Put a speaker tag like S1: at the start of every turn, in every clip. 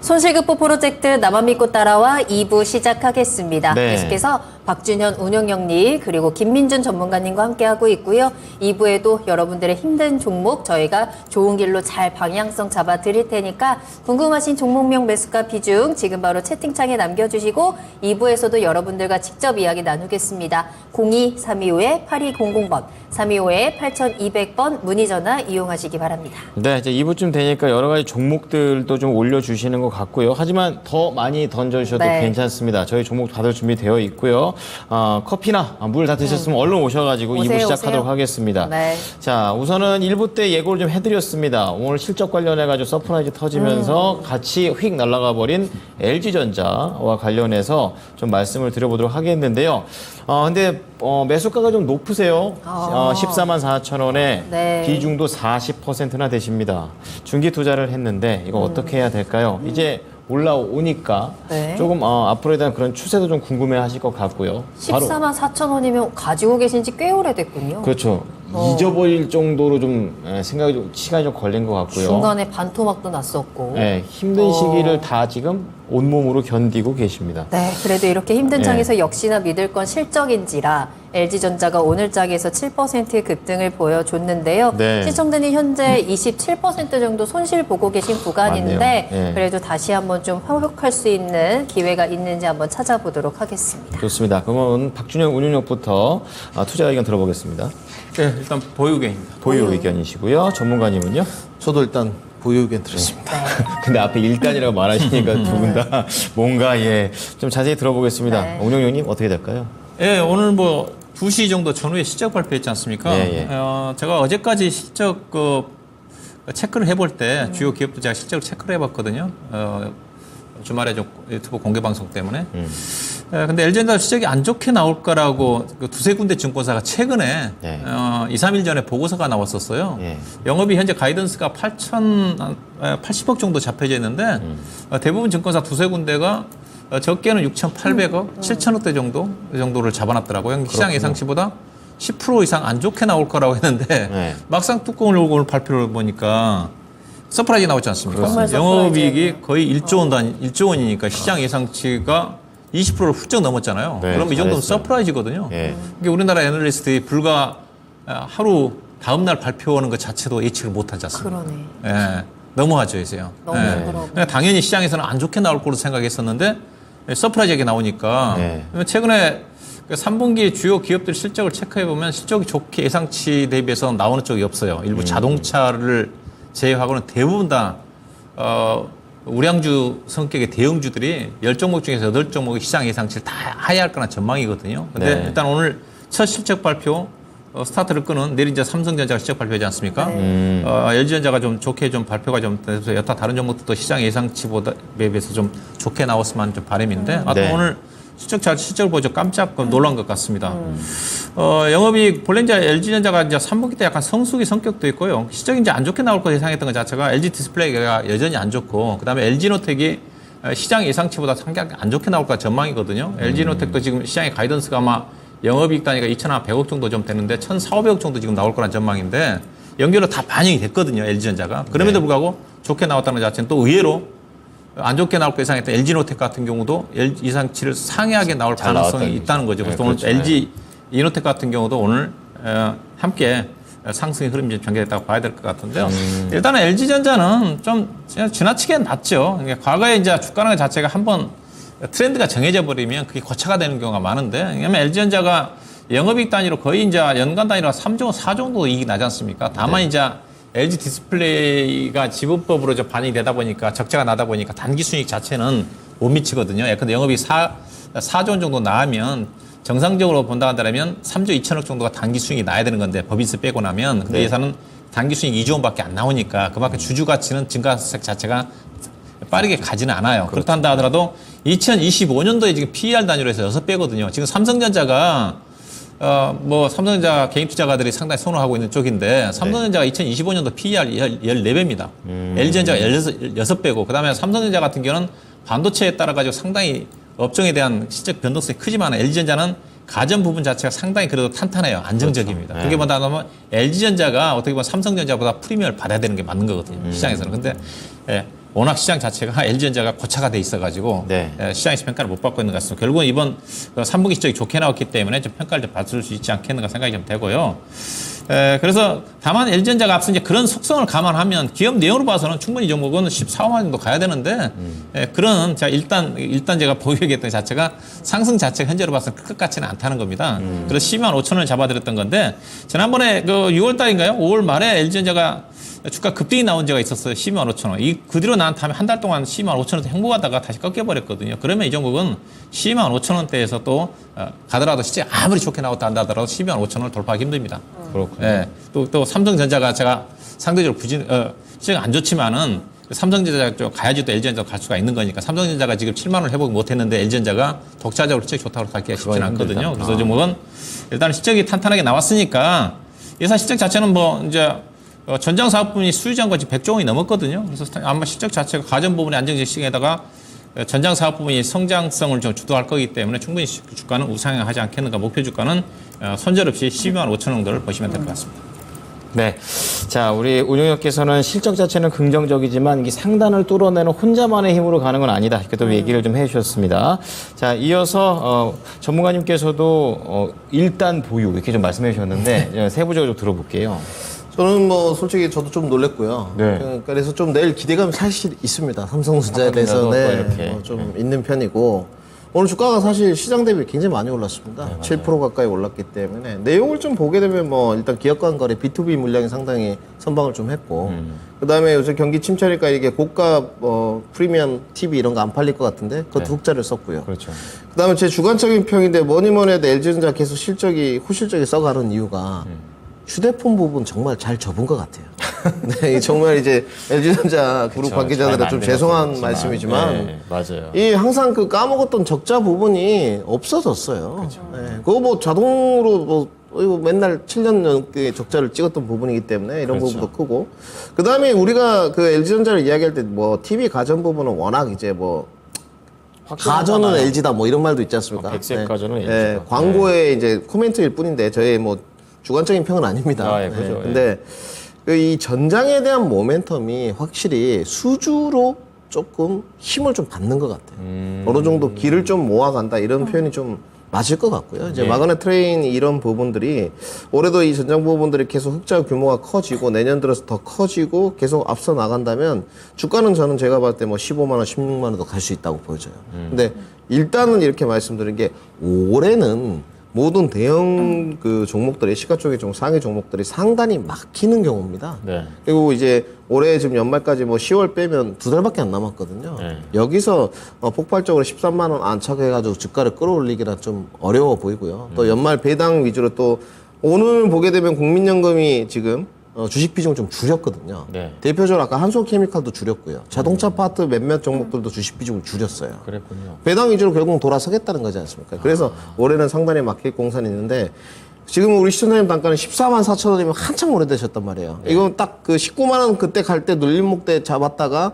S1: 손실극복 프로젝트 나만 믿고 따라와 2부 시작하겠습니다.
S2: 네.
S1: 계속해서 박준현 운영영리 그리고 김민준 전문가님과 함께하고 있고요. 2부에도 여러분들의 힘든 종목 저희가 좋은 길로 잘 방향성 잡아 드릴 테니까 궁금하신 종목명 매수가 비중 지금 바로 채팅창에 남겨주시고 2부에서도 여러분들과 직접 이야기 나누겠습니다. 02-325-8200번, 325-8200번 문의 전화 이용하시기 바랍니다.
S2: 네, 이제 2부쯤 되니까 여러 가지 종목들도 좀 올려주시는 것 같고요. 하지만 더 많이 던져주셔도
S1: 네.
S2: 괜찮습니다. 저희 종목 다들 준비되어 있고요. 커피나 물 다 드셨으면 얼른 오셔가지고
S1: 오세요,
S2: 2부 시작하도록
S1: 오세요.
S2: 하겠습니다.
S1: 네.
S2: 자, 우선은 1부 때 예고를 좀 해드렸습니다. 오늘 실적 관련해가지고 서프라이즈 터지면서 같이 휙 날아가 버린 LG전자와 관련해서 좀 말씀을 드려보도록 하겠는데요. 근데 매수가가 좀 높으세요. 14만 4천 원에
S1: 네.
S2: 비중도 40%나 되십니다. 중기 투자를 했는데 이거 어떻게 해야 될까요? 이제 올라오니까
S1: 네.
S2: 조금 앞으로에 대한 그런 추세도 좀 궁금해하실 것 같고요. 바로
S1: 14만 4천 원이면 가지고 계신 지 꽤 오래됐군요.
S2: 그렇죠. 잊어버릴 정도로 좀 생각이 좀 시간이 좀 걸린 것 같고요.
S1: 중간에 반토막도 났었고.
S2: 네, 힘든 시기를 다 지금 온몸으로 견디고 계십니다.
S1: 네, 그래도 이렇게 힘든
S2: 네.
S1: 장에서 역시나 믿을 건 실적인지라 LG전자가 오늘 장에서 7%의 급등을 보여줬는데요.
S2: 네.
S1: 시청자님 현재 27% 정도 손실 보고 계신 구간인데
S2: 맞네요. 네.
S1: 그래도 다시 한번 좀 회복할 수 있는 기회가 있는지 한번 찾아보도록 하겠습니다.
S2: 좋습니다. 그러면 박준영 운용력부터 투자 의견 들어보겠습니다.
S3: 네, 일단 보유 의견입니다.
S2: 보유 의견이시고요. 전문가님은요?
S4: 저도 일단 보유 의견 드렸습니다.
S2: 근데 앞에 일단이라고 말하시니까 두 분 다 뭔가 좀 자세히 들어보겠습니다.
S1: 네.
S2: 운영용님 어떻게 될까요?
S3: 예, 오늘 뭐 2시 정도 전후에 실적 발표했지 않습니까?
S2: 예, 예.
S3: 제가 어제까지 실적 체크를 해볼 때 주요 기업들 제가 실적을 체크를 해봤거든요. 주말에 좀 유튜브 공개 방송 때문에. 근데 LG전자 실적이 안 좋게 나올 거라고 그 두세 군데 증권사가 최근에
S2: 네.
S3: 2, 3일 전에 보고서가 나왔었어요.
S2: 예.
S3: 영업이 현재 가이던스가 8,080억 정도 잡혀져 있는데 대부분 증권사 두세 군데가 적게는 6,800억, 7,000억대 정도 이 정도를 잡아놨더라고요. 시장 예상치보다 10% 이상 안 좋게 나올 거라고 했는데
S2: 네.
S3: 막상 뚜껑을 열고 오늘 발표를 보니까 서프라이즈 나왔지 않습니까?
S1: 정말
S3: 영업이익이 거의 1조 원이니까 시장 예상치가 20%를 훌쩍 넘었잖아요.
S2: 네,
S3: 그럼 이 정도는
S2: 잘했어요.
S3: 서프라이즈거든요.
S2: 예.
S3: 이게 우리나라 애널리스트들이 불과 하루 다음 날 발표하는 것 자체도 예측을 못하지 않습니까?
S1: 그러네.
S3: 예, 너무하죠, 이제요.
S1: 너무 그러고.
S3: 그러니까 당연히 시장에서는 안 좋게 나올 거로 생각했었는데 서프라이즈하게 나오니까
S2: 네.
S3: 최근에 3분기 주요 기업들 실적을 체크해 보면 실적이 좋게 예상치 대비해서 나오는 쪽이 없어요. 일부 자동차를 제외하고는 대부분 다 우량주 성격의 대형주들이 10종목 중에서 8종목이 시장 예상치를 다 하회할 거나 전망이거든요. 근데
S2: 네.
S3: 일단 오늘 첫 실적 발표 스타트를 끄는 내일 이제 삼성전자가 실적 발표하지 않습니까? LG전자가 좀 좋게 좀 발표가 좀 돼서 여타 다른 종목들도 시장 예상치보다 비해서 좀 좋게 나왔으면 좀 바람인데
S2: 네.
S3: 오늘 실적을 보죠. 깜짝 놀란 것 같습니다. 영업이익 본래 이제 LG전자가 이제 3분기 때 약간 성수기 성격도 있고요. 실적이 이제 안 좋게 나올 거 예상했던 것 자체가 LG 디스플레이가 여전히 안 좋고 그다음에 LG노텍이 시장 예상치보다 상당히 안 좋게 나올 거 전망이거든요. LG노텍도 지금 시장의 가이던스가 아마 영업이익 단위가 2,100억 정도 좀 되는데 1,400억 정도 지금 나올 거란 전망인데 연결로 다 반영이 됐거든요. LG전자가. 그럼에도 불구하고 좋게 나왔다는 것 자체는 또 의외로 안 좋게 나올 거 예상했던 LG노텍 같은 경우도 예상치를 상회하게 나올
S2: 잘
S3: 가능성이
S2: 나왔다는
S3: 있다는 거죠. 그래서
S2: 네,
S3: 오늘
S2: 그렇죠.
S3: LG 이노텍 같은 경우도 오늘 함께 상승의 흐름이 좀 전개됐다고 봐야 될 것 같은데요. 일단은 LG전자는 좀 지나치게 낮죠. 그러니까 과거에 이제 주가라는 것 자체가 한번 트렌드가 정해져 버리면 그게 고차가 되는 경우가 많은데 왜냐면 LG전자가 영업이익 단위로 거의 이제 연간 단위로 3조, 4조 정도 이익이 나지 않습니까? 다만 이제 LG 디스플레이가 지분법으로 좀 반영이 되다 보니까 적자가 나다 보니까 단기 수익 자체는 못 미치거든요. 예컨대 영업이 4조 원 정도 나면 정상적으로 본다 한다면 3조 2천억 정도가 단기 수익이 나야 되는 건데 법인세 빼고 나면 근데 예산은 단기 수익 2조 원밖에 안 나오니까 그만큼 주주 가치는 증가세 자체가 빠르게 가지는 않아요. 그렇다 한다 하더라도 2025년도에 지금 PER 단위로 해서 6배거든요. 지금 삼성전자가 삼성전자 개인 투자가들이 상당히 선호하고 있는 쪽인데 삼성전자가 2025년도 PER 14배입니다. LG전자가 16배고 그다음에 삼성전자 같은 경우는 반도체에 따라 가지고 상당히 업종에 대한 실적 변동성이 크지만 LG전자는 가전 부분 자체가 상당히 그래도 탄탄해요. 안정적입니다.
S2: 그렇죠.
S3: 그게 뭐다 하면 LG전자가 어떻게 보면 삼성전자보다 프리미엄을 받아야 되는 게 맞는 거거든요. 시장에서는. 근데 워낙 시장 자체가 LG전자가 고차가 돼 있어가지고
S2: 네.
S3: 시장에서 평가를 못 받고 있는 것 같습니다. 결국은 이번 3분기 실적이 좋게 나왔기 때문에 좀 평가를 좀 받을 수 있지 않겠는가 생각이 좀 되고요. 그래서 다만 LG전자가 앞서 이제 그런 속성을 감안하면 기업 내용으로 봐서는 충분히 이 종목은 14만 원 정도 가야 되는데 그런 제가 일단 제가 보유했던 자체가 상승 자체가 현재로 봐서는 큰 것 같지는 않다는 겁니다. 그래서 12만 5천 원을 잡아드렸던 건데 지난번에 그 6월 달인가요? 5월 말에 LG전자가 주가 급등이 나온 적가 있었어요. 12만 5천 원. 그 뒤로 난 다음에 한 달 동안 12만 5천 원대 행보하다가 다시 꺾여버렸거든요. 그러면 이 종목은 12만 5천 원대에서 또 가더라도 실제 아무리 좋게 나왔다 한다더라도 12만 5천 원을 돌파하기 힘듭니다.
S2: 그렇군요.
S3: 예. 또 삼성전자가 제가 상대적으로 실제가 안 좋지만은 삼성전자 쪽 가야지 또 LG전자 갈 수가 있는 거니까 삼성전자가 지금 7만 원을 회복 못했는데 LG전자가 독자적으로 실적이 좋다고 가기가 쉽지는 않거든요. 그래서 종목은 일단 실적이 탄탄하게 나왔으니까 예상 실적 자체는 뭐 이제 전장 사업 부분이 수주장과 지금 100조 원이 넘었거든요. 그래서 아마 실적 자체가 가전 부분의 안정적 시기에다가 전장 사업 부분이 성장성을 좀 주도할 거기 때문에 충분히 주가는 우상향하지 않겠는가. 목표 주가는 손절없이 12만 5천 원 정도를 보시면 될 것 같습니다.
S2: 네. 자, 우리 운용혁께서는 실적 자체는 긍정적이지만 이게 상단을 뚫어내는 혼자만의 힘으로 가는 건 아니다. 이렇게 또 얘기를 좀 해주셨습니다. 자, 이어서 전문가님께서도 일단 보유 이렇게 좀 말씀해 주셨는데 세부적으로 좀 들어볼게요.
S4: 저는 뭐 솔직히 저도 좀 놀랬고요.
S2: 네.
S4: 그래서 좀 내일 기대감이 사실 있습니다. 삼성전자에 대해서는 좀 있는 편이고 오늘 주가가 사실 시장 대비 굉장히 많이 올랐습니다. 7% 가까이 올랐기 때문에 내용을 좀 보게 되면 뭐 일단 기업 간 거래 B2B 물량이 상당히 선방을 좀 했고 그다음에 요새 경기 침체니까 이게 고가 프리미엄 TV 이런 거 안 팔릴 것 같은데 그것도 흑자를 썼고요.
S2: 그렇죠.
S4: 그다음에 제 주관적인 평인데 뭐니 해도 LG전자 계속 후실적이 써가는 이유가 휴대폰 부분 정말 잘 접은 것 같아요. 네, 정말 이제 LG전자 그룹 관계자들은 좀 죄송한 말씀이지만,
S2: 네, 맞아요.
S4: 이 항상 그 까먹었던 적자 부분이 없어졌어요. 네, 그거 뭐 자동으로 이거 맨날 7년 넘게 적자를 찍었던 부분이기 때문에 이런 부분도 크고, 그 다음에 우리가 그 LG전자를 이야기할 때 뭐 TV 가전 부분은 워낙 이제 뭐 가전은 LG다 뭐 이런 말도 있지 않습니까?
S2: 백색 가전은 LG다.
S4: 네, 광고에 이제 코멘트일 뿐인데 저의 뭐 주관적인 평은 아닙니다.
S2: 예, 그죠. 예.
S4: 근데 이 전장에 대한 모멘텀이 확실히 수주로 조금 힘을 좀 받는 것 같아요. 어느 정도 길을 좀 모아간다 이런 표현이 좀 맞을 것 같고요. 이제 마그넷 트레인 이런 부분들이 올해도 이 전장 부분들이 계속 흑자 규모가 커지고 내년 들어서 더 커지고 계속 앞서 나간다면 주가는 저는 제가 봤을 때 뭐 15만 원, 16만 원도 갈 수 있다고 보여져요. 근데 일단은 이렇게 말씀드린 게 올해는 모든 대형 그 종목들이 시가총액 좀 상위 종목들이 상단이 막히는 경우입니다.
S2: 네.
S4: 그리고 이제 올해 지금 연말까지 뭐 10월 빼면 2달밖에 안 남았거든요.
S2: 네.
S4: 여기서 폭발적으로 13만 원 안착해가지고 주가를 끌어올리기는 좀 어려워 보이고요. 또 연말 배당 위주로 또 오늘 보게 되면 국민연금이 지금 주식 비중을 좀 줄였거든요.
S2: 네.
S4: 대표적으로 아까 한솔케미칼도 줄였고요. 자동차 파트 몇몇 종목들도 주식 비중을 줄였어요.
S2: 그랬군요.
S4: 배당 위주로 결국 돌아서겠다는 거지 않습니까? 그래서 올해는 상당히 막힐 공산이 있는데 지금 우리 시청자님 단가는 14만 4천 원이면 한참 오래되셨단 말이에요. 이건 딱 그 19만 원 그때 갈 때 눌림목대 잡았다가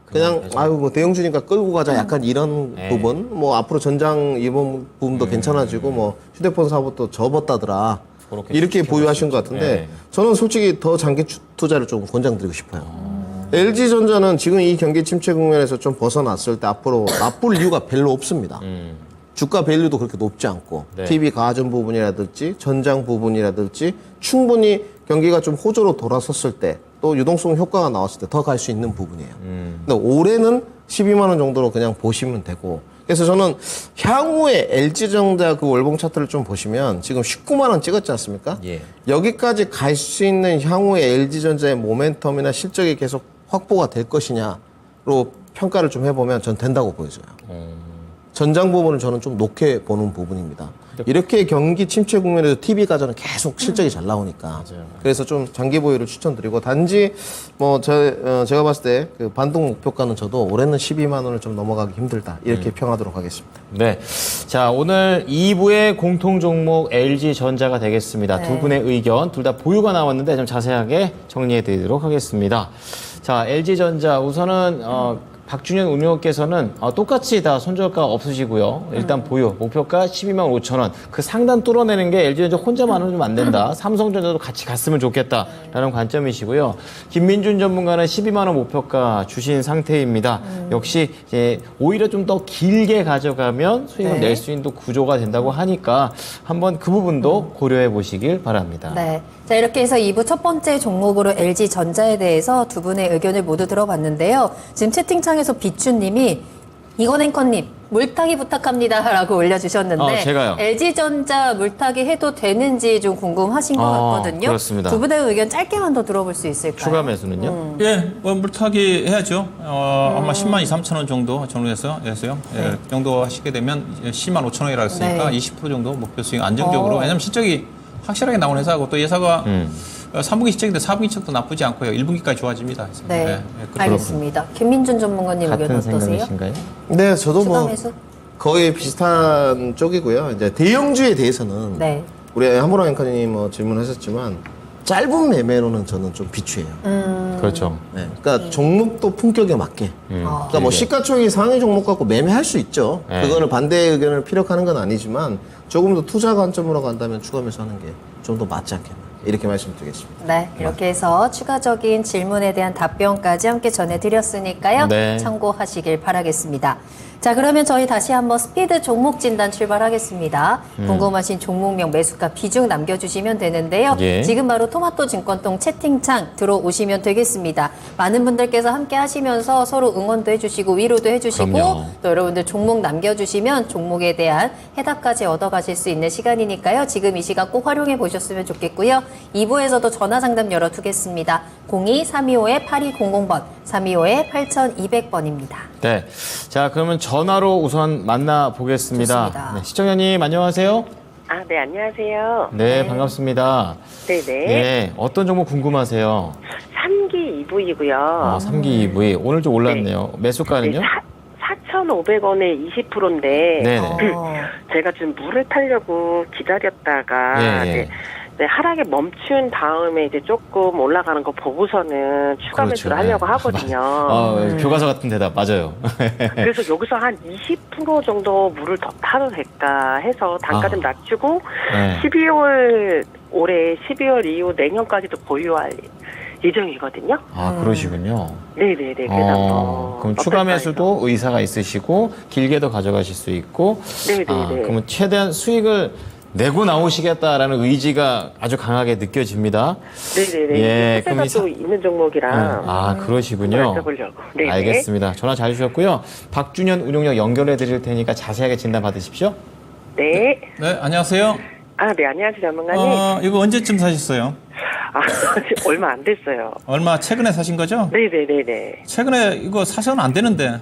S4: 그냥 아유 뭐 대형주니까 끌고 가자 약간 이런 부분 뭐 앞으로 전장 이번 부분도 괜찮아지고 뭐 휴대폰 사업도 접었다더라. 이렇게 보유하신 것 같은데 저는 솔직히 더 장기 투자를 좀 권장드리고 싶어요. LG전자는 지금 이 경기 침체 국면에서 좀 벗어났을 때 앞으로 나쁠 이유가 별로 없습니다. 주가 밸류도 그렇게 높지 않고 TV 가전 부분이라든지 전장 부분이라든지 충분히 경기가 좀 호조로 돌아섰을 때 또 유동성 효과가 나왔을 때 더 갈 수 있는 부분이에요. 근데 올해는 12만 원 정도로 그냥 보시면 되고 그래서 저는 향후에 LG전자 그 월봉 차트를 좀 보시면 지금 19만 원 찍었지 않습니까?
S2: 예.
S4: 여기까지 갈 수 있는 향후에 LG전자의 모멘텀이나 실적이 계속 확보가 될 것이냐로 평가를 좀 해보면 전 된다고 보여져요. 전장 부분을 저는 좀 놓게 보는 부분입니다. 이렇게 경기 침체 국면에서 TV 가전은 계속 실적이 잘 나오니까.
S2: 맞아요.
S4: 그래서 좀 장기 보유를 추천드리고 단지 뭐 제가 봤을 때 그 반등 목표가는 저도 올해는 12만 원을 좀 넘어가기 힘들다 이렇게 평하도록 하겠습니다.
S2: 네. 자, 오늘 2부의 공통 종목 LG전자가 되겠습니다.
S1: 네.
S2: 두 분의 의견 둘 다 보유가 나왔는데 좀 자세하게 정리해 드리도록 하겠습니다. 자, LG전자 우선은 박준현 운영께서는 똑같이 다 손절가 없으시고요. 일단 보유 목표가 12만 5천 원. 그 상단 뚫어내는 게 LG전자 혼자만은 좀 안 된다. 삼성전자도 같이 갔으면 좋겠다라는 관점이시고요. 김민준 전문가는 12만 원 목표가 주신 상태입니다. 역시 이제 오히려 좀 더 길게 가져가면 수익을
S1: 네.
S2: 낼 수 있는 또 구조가 된다고 하니까 한번 그 부분도 고려해 보시길 바랍니다.
S1: 네. 자, 이렇게 해서 2부 첫 번째 종목으로 LG전자에 대해서 두 분의 의견을 모두 들어봤는데요. 지금 채팅창에서 비추님이 이건 앵커님 물타기 부탁합니다라고 올려주셨는데
S2: 제가요.
S1: LG전자 물타기 해도 되는지 좀 궁금하신 것 같거든요.
S2: 그렇습니다.
S1: 두 분의 의견 짧게만 더 들어볼 수 있을까요?
S2: 추가 매수는요?
S3: 예, 뭐 물타기 해야죠. 아마 10만 2, 3천 원 정도 정도에서요. 예, 그 정도 하시게 되면 10만 5천 원이라고 했으니까
S1: 네.
S3: 20% 정도 목표 수익 안정적으로. 왜냐면 실적이 확실하게 나온 회사고 또 예사가 3분기 실적인데 4분기 실적도 나쁘지 않고요. 1분기까지 좋아집니다. 그래서.
S1: 네,
S3: 그렇게
S1: 알겠습니다. 김민준 전문가님 의견
S2: 같은
S1: 어떠세요?
S2: 생각이신가요?
S4: 네, 저도
S1: 추가
S4: 뭐
S1: 매수?
S4: 거의 비슷한 쪽이고요. 이제 대형주에 대해서는
S1: 네.
S4: 우리 한보라 앵커님 뭐 질문하셨지만 짧은 매매로는 저는 좀 비추해요.
S2: 그렇죠.
S4: 네. 그러니까 종목도 품격에 맞게. 그러니까 뭐 시가총액 상위 종목 갖고 매매할 수 있죠.
S2: 네.
S4: 그거는 반대의 의견을 피력하는 건 아니지만 조금 더 투자 관점으로 간다면 추가 매수하는 게 좀 더 맞지 않겠나 이렇게 말씀드리겠습니다.
S1: 네, 이렇게 해서 추가적인 질문에 대한 답변까지 함께 전해드렸으니까요.
S2: 네.
S1: 참고하시길 바라겠습니다. 자, 그러면 저희 다시 한번 스피드 종목 진단 출발하겠습니다. 궁금하신 종목명 매수가 비중 남겨주시면 되는데요.
S2: 예.
S1: 지금 바로 토마토 증권통 채팅창 들어오시면 되겠습니다. 많은 분들께서 함께 하시면서 서로 응원도 해주시고 위로도 해주시고
S2: 그럼요.
S1: 또 여러분들 종목 남겨주시면 종목에 대한 해답까지 얻어가실 수 있는 시간이니까요. 지금 이 시간 꼭 활용해 보셨으면 좋겠고요. 2부에서도 전화 상담 열어두겠습니다. 02-325-8200번, 325-8200번입니다.
S2: 네. 자, 그러면 전화로 우선 만나보겠습니다.
S1: 좋습니다.
S2: 네, 시청자님, 안녕하세요.
S5: 아, 네, 안녕하세요.
S2: 네, 반갑습니다.
S5: 네네.
S2: 네, 어떤 종목 궁금하세요?
S5: 3기 2부이고요.
S2: 3기 EV. 오늘 좀 올랐네요. 매수가는요?
S5: 4,500원에 20%인데,
S2: 네네.
S5: 제가 지금 물을 타려고 기다렸다가,
S2: 예, 예.
S5: 네, 하락에 멈춘 다음에 이제 조금 올라가는 거 보고서는 추가
S2: 그렇죠.
S5: 매수를 하려고
S2: 네.
S5: 하거든요.
S2: 교과서 같은 대답, 맞아요.
S5: 그래서 여기서 한 20% 정도 물을 더 타도 될까 해서 단가 좀 낮추고,
S2: 네.
S5: 12월, 올해 12월 이후 내년까지도 보유할 예정이거든요.
S2: 그러시군요.
S5: 네네네. 그래서
S2: 그럼 추가 매수도 의사가 있으시고 길게도 가져가실 수 있고
S5: 네네네.
S2: 그러면 최대한 수익을 내고 나오시겠다라는 의지가 아주 강하게 느껴집니다.
S5: 네네네.
S2: 예,
S5: 회사가
S2: 그럼
S5: 또 있는 종목이라
S2: 그러시군요.
S5: 여쭤보려고. 네네.
S2: 알겠습니다. 전화 잘 주셨고요. 박준현 운용력 연결해 드릴 테니까 자세하게 진단 받으십시오.
S5: 네.
S3: 네, 안녕하세요.
S5: 아, 네, 안녕하세요, 전문가님.
S3: 이거 언제쯤 사셨어요?
S5: 아, 얼마 안 됐어요.
S3: 얼마 최근에 사신 거죠?
S5: 네네네네.
S3: 최근에 이거 사셔는 안 되는데.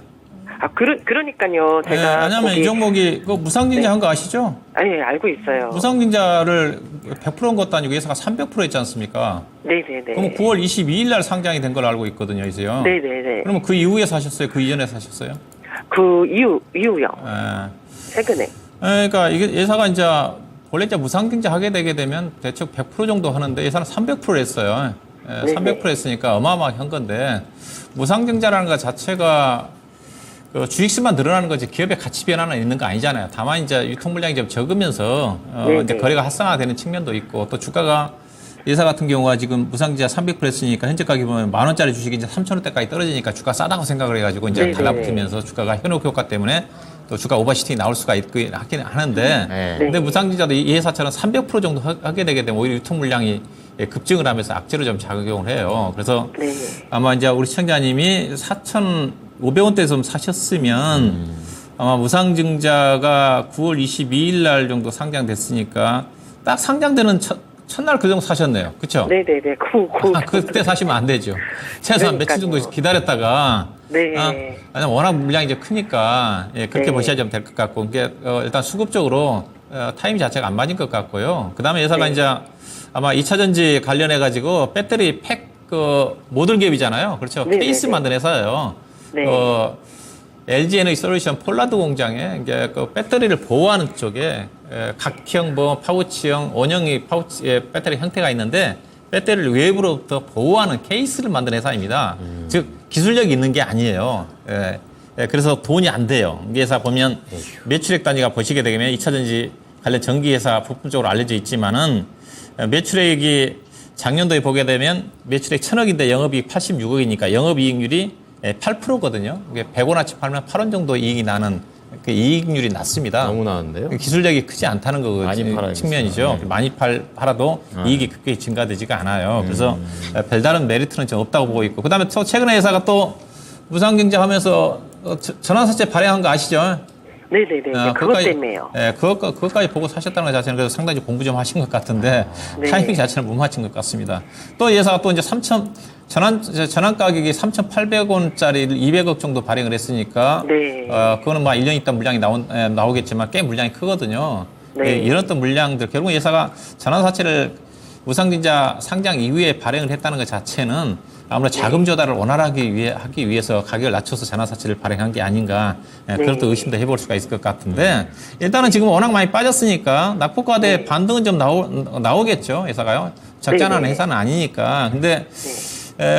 S5: 아, 그러니까요.
S3: 예,
S5: 제가.
S3: 왜냐면 이 종목이 그 무상증자 한 거 아시죠?
S5: 아니, 알고 있어요.
S3: 무상증자를 100%한 것도 아니고 예사가 300% 했지 않습니까?
S5: 네네네.
S3: 그럼 9월 22일 날 상장이 된 걸로 알고 있거든요, 이제요.
S5: 네네네.
S3: 그러면 그 이후에 사셨어요? 그 이전에 사셨어요?
S5: 그 이후요.
S3: 예.
S5: 최근에.
S3: 그러니까 이게 예사가 이제 원래 이제 무상증자 하게 되게 되면 대충 100% 정도 하는데 예사는 300% 했어요. 예, 300% 했으니까 어마어마하게 한 건데 무상증자라는 것 자체가 그 주식수만 늘어나는 거지 기업의 가치 변화는 있는 거 아니잖아요. 다만 이제 유통 물량이 좀 적으면서 이제 거래가 활성화되는 측면도 있고 또 주가가 예사 같은 경우가 지금 무상증자 300% 했으니까 현재 가격이 보면 10,000원짜리 주식이 이제 3,000원대까지 떨어지니까 주가 싸다고 생각을 해가지고 이제
S5: 네네.
S3: 달라붙으면서 주가가 현혹 효과 때문에 또 주가 오버시팅이 나올 수가 있긴 하긴 하는데
S2: 네.
S3: 근데 무상증자도 이 회사처럼 300% 정도 하게 되게 되면 오히려 유통 물량이 급증을 하면서 악재로 좀 작용을 해요. 그래서
S5: 네.
S3: 아마 이제 우리 시청자님이 4,500원대 좀 사셨으면 아마 무상증자가 9월 22일 날 정도 상장됐으니까 딱 상장되는 첫날 그 정도 사셨네요. 그렇죠?
S5: 네네네.
S3: 그때 사시면 안 되죠. 최소한 며칠 정도
S5: 그러니까요.
S3: 기다렸다가
S5: 네.
S3: 왜냐면 워낙 물량이 이제 크니까 그렇게
S5: 네.
S3: 보셔야 될 것 같고 이게 일단 수급적으로 타이밍 자체가 안 맞은 것 같고요. 그다음에 예사가
S5: 네.
S3: 이제 아마 2차 전지 관련해 가지고 배터리 팩 모듈 갭이잖아요. 그렇죠.
S5: 네네네.
S3: 케이스 만든 회사예요.
S5: 네.
S3: LG 에너지 솔루션 폴라드 공장에 이제 그 배터리를 보호하는 쪽에 각형, 파우치형, 원형의 배터리 형태가 있는데 배터리를 외부로부터 보호하는 케이스를 만든 회사입니다. 즉 기술력이 있는 게 아니에요. 그래서 돈이 안 돼요. 이 회사 보면 매출액 단위가 보시게 되면 2차전지 관련 전기회사 부품적으로 알려져 있지만은 매출액이 작년도에 보게 되면 매출액 1,000억인데 영업이익 86억이니까 영업이익률이 8%거든요. 100원어치 팔면 8원 정도 이익이 나는 그 이익률이 낮습니다.
S2: 너무 나은데요?
S3: 기술력이 크지 않다는 거
S2: 많이 팔아야겠어요.
S3: 측면이죠.
S2: 네.
S3: 많이 팔아도 이익이 크게 증가되지가 않아요. 그래서 별다른 메리트는 좀 없다고 보고 있고, 그다음에 또 최근에 회사가 또 무상경제하면서 전환사채 발행한 거 아시죠?
S5: 네네네. 그것 때문에요.
S3: 그것까지 보고 사셨다는 것 자체는 그래서 상당히 공부 좀 하신 것 같은데
S5: 네.
S3: 타이밍 자체는 못 맞춘 것 같습니다. 또 이 회사가 또 이제 전환 가격이 3,800원짜리를 200억 정도 발행을 했으니까
S5: 네.
S3: 그거는 막 1년 있다 물량이 나오겠지만 꽤 물량이 크거든요.
S5: 네.
S3: 이런 또 물량들 결국 이 회사가 전환사채를 무상증자 상장 이후에 발행을 했다는 것 자체는 아무래도 자금 조달을 원활하게 하기 위해서 가격을 낮춰서 전환사채를 발행한 게 아닌가 그것도 의심도 해볼 수가 있을 것 같은데 일단은 지금 워낙 많이 빠졌으니까 낙폭과대 반등은 좀 나오겠죠 회사가요. 적자나는 회사는 아니니까. 근데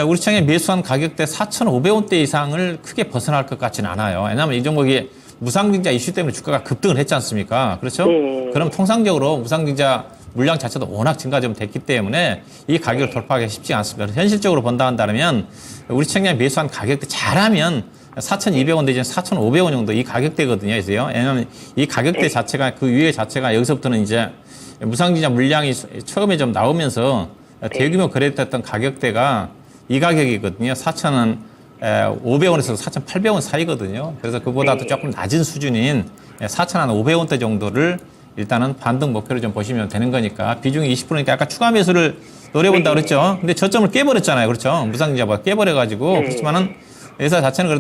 S3: 우리 시장에 매수한 가격대 4,500원대 이상을 크게 벗어날 것 같지는 않아요. 왜냐하면 이 종목이 무상증자 이슈 때문에 주가가 급등을 했지 않습니까? 그렇죠?
S5: 네.
S3: 그럼 통상적으로 무상증자 물량 자체도 워낙 증가 좀 됐기 때문에 이 가격을 돌파하기가 쉽지 않습니다. 그래서 현실적으로 본다 한다면 우리 시장에 매수한 가격대 잘하면 4,200원 내지는 4,500원 정도 이 가격대거든요. 그래서요. 왜냐하면 이 가격대 자체가 그 위에 자체가 여기서부터는 이제 무상증자 물량이 처음에 좀 나오면서 대규모 거래됐던 가격대가 이 가격이거든요. 4,500원에서 4,800원 사이거든요. 그래서 그보다도 조금 낮은 수준인 4,500원대 정도를 일단은 반등 목표로 좀 보시면 되는 거니까 비중이 20%니까 아까 추가 매수를 노려본다고 그랬죠. 근데 저점을 깨버렸잖아요. 그렇죠. 무상증자보다 깨버려가지고. 그렇지만은 회사 자체는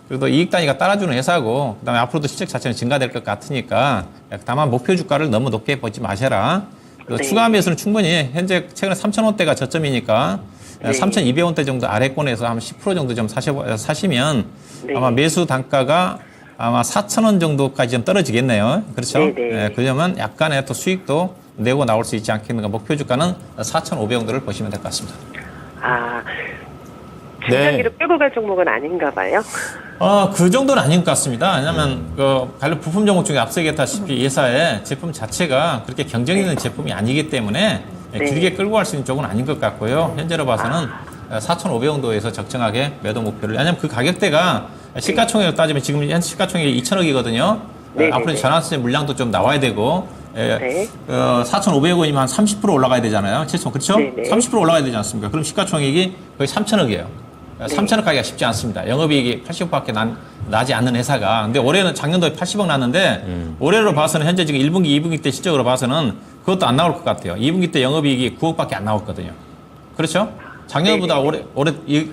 S3: 그래도 이익 단위가 따라주는 회사고 그다음에 앞으로도 실적 자체는 증가될 것 같으니까 다만 목표 주가를 너무 높게 보지 마셔라. 그래서 추가 매수는 충분히 현재 최근에 3,000원대가 저점이니까 3,200원대 정도 아래권에서 한 10% 정도 좀 사시면 아마 매수 단가가 아마 4,000원 정도까지 좀 떨어지겠네요. 그렇죠? 그러면 약간의 또 수익도 내고 나올 수 있지 않겠는가. 목표 주가는 4,500원대를 보시면 될 것 같습니다.
S5: 중장기로 끌고 갈 종목은 아닌가 봐요.
S3: 그 정도는 아닌 것 같습니다. 왜냐하면 관련 부품 종목 중에 앞서 얘기했다시피 이 회사의 제품 자체가 그렇게 경쟁 있는 제품이 아니기 때문에 길게 끌고 갈 수 있는 쪽은 아닌 것 같고요. 현재로 봐서는 4,500원도에서 적정하게 매도 목표를. 왜냐하면 그 가격대가 시가총액으로 따지면 지금 현 시가총액이 2,000억이거든요. 앞으로 전환세 물량도 좀 나와야 되고 4,500원이면 한 30% 올라가야 되잖아요. 그렇죠? 30% 올라가야 되지 않습니까? 그럼 시가총액이 거의 3,000억이에요. 3,000억 가기가 쉽지 않습니다. 영업이익이 80억밖에 나지 않는 회사가. 근데 올해는 작년도에 80억 났는데 올해로 봐서는 현재 지금 1분기, 2분기 때 실적으로 봐서는 그것도 안 나올 것 같아요. 2분기 때 영업이익이 9억밖에 안 나왔거든요. 그렇죠? 작년보다 올해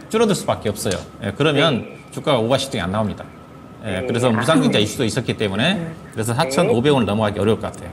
S3: 줄어들 수밖에 없어요. 그러면 주가가 오바시등이 안 나옵니다. 그래서 무상증자 이슈도 있었기 때문에 그래서 4,500원을 넘어가기 어려울 것 같아요.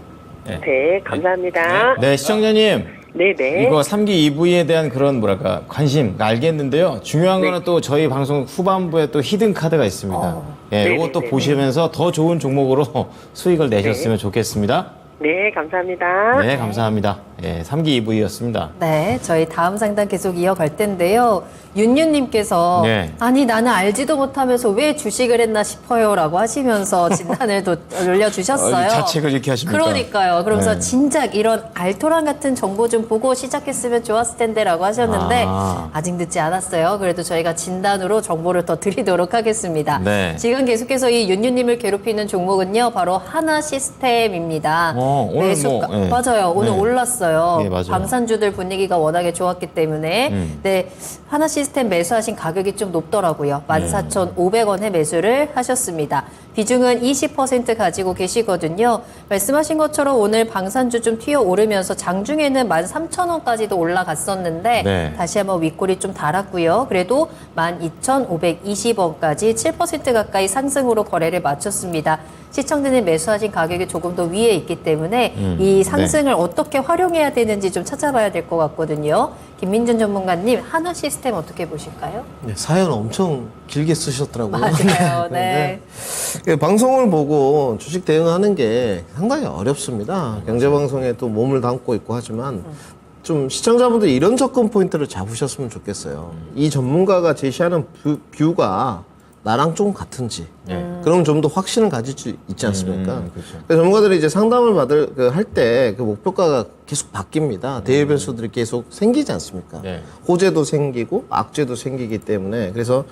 S5: 네, 감사합니다.
S2: 네, 시청자님.
S5: 네네.
S2: 이거 3기 2부에 대한 그런 관심 알겠는데요. 중요한 거는 또 저희 방송 후반부에 또 히든 카드가 있습니다. 이것도 보시면서 더 좋은 종목으로 수익을 내셨으면 좋겠습니다.
S5: 네, 감사합니다.
S2: 네, 감사합니다. 3기 2부였습니다.
S1: 네, 저희 다음 상담 계속 이어갈 텐데요. 윤윤님께서
S2: 네.
S1: 아니 나는 알지도 못하면서 왜 주식을 했나 싶어요라고 하시면서 진단을 올려주셨어요.
S2: 자책을 이렇게 하십니까?
S1: 그러니까요. 그러면서
S2: 네.
S1: 진작 이런 알토란 같은 정보 좀 보고 시작했으면 좋았을 텐데라고 하셨는데 아직 늦지 않았어요. 그래도 저희가 진단으로 정보를 더 드리도록 하겠습니다.
S2: 네.
S1: 지금 계속해서 이 윤윤님을 괴롭히는 종목은요, 바로 하나시스템입니다.
S2: 오늘
S1: 맞아요. 오늘
S2: 네.
S1: 올랐어요.
S2: 네, 맞아요.
S1: 방산주들 분위기가 워낙에 좋았기 때문에 네, 하나시스템 매수하신 가격이 좀 높더라고요. 14,500원에 매수를 하셨습니다. 비중은 20% 가지고 계시거든요. 말씀하신 것처럼 오늘 방산주 좀 튀어오르면서 장중에는 13,000원까지도 올라갔었는데
S2: 네.
S1: 다시 한번 윗골이 좀 달았고요. 그래도 12,520원까지 7% 가까이 상승으로 거래를 마쳤습니다. 시청자님 매수하신 가격이 조금 더 위에 있기 때문에 이 상승을 어떻게 활용해야 되는지 좀 찾아봐야 될 것 같거든요. 김민준 전문가님, 하나 시스템 어떻게 보실까요?
S4: 네, 사연 엄청 길게 쓰셨더라고요.
S1: 맞아요. 네.
S4: 방송을 보고 주식 대응하는 게 상당히 어렵습니다. 경제방송에 또 몸을 담고 있고 하지만 좀 시청자분들이 이런 접근 포인트를 잡으셨으면 좋겠어요. 이 전문가가 제시하는 뷰가 나랑 좀 같은지. 그럼 좀 더 확신을 가질 수 있지 않습니까?
S2: 그렇죠.
S4: 그래서 전문가들이 이제 상담을 할 때 그 목표가가 계속 바뀝니다. 대외 변수들이 계속 생기지 않습니까?
S2: 네.
S4: 호재도 생기고 악재도 생기기 때문에 그래서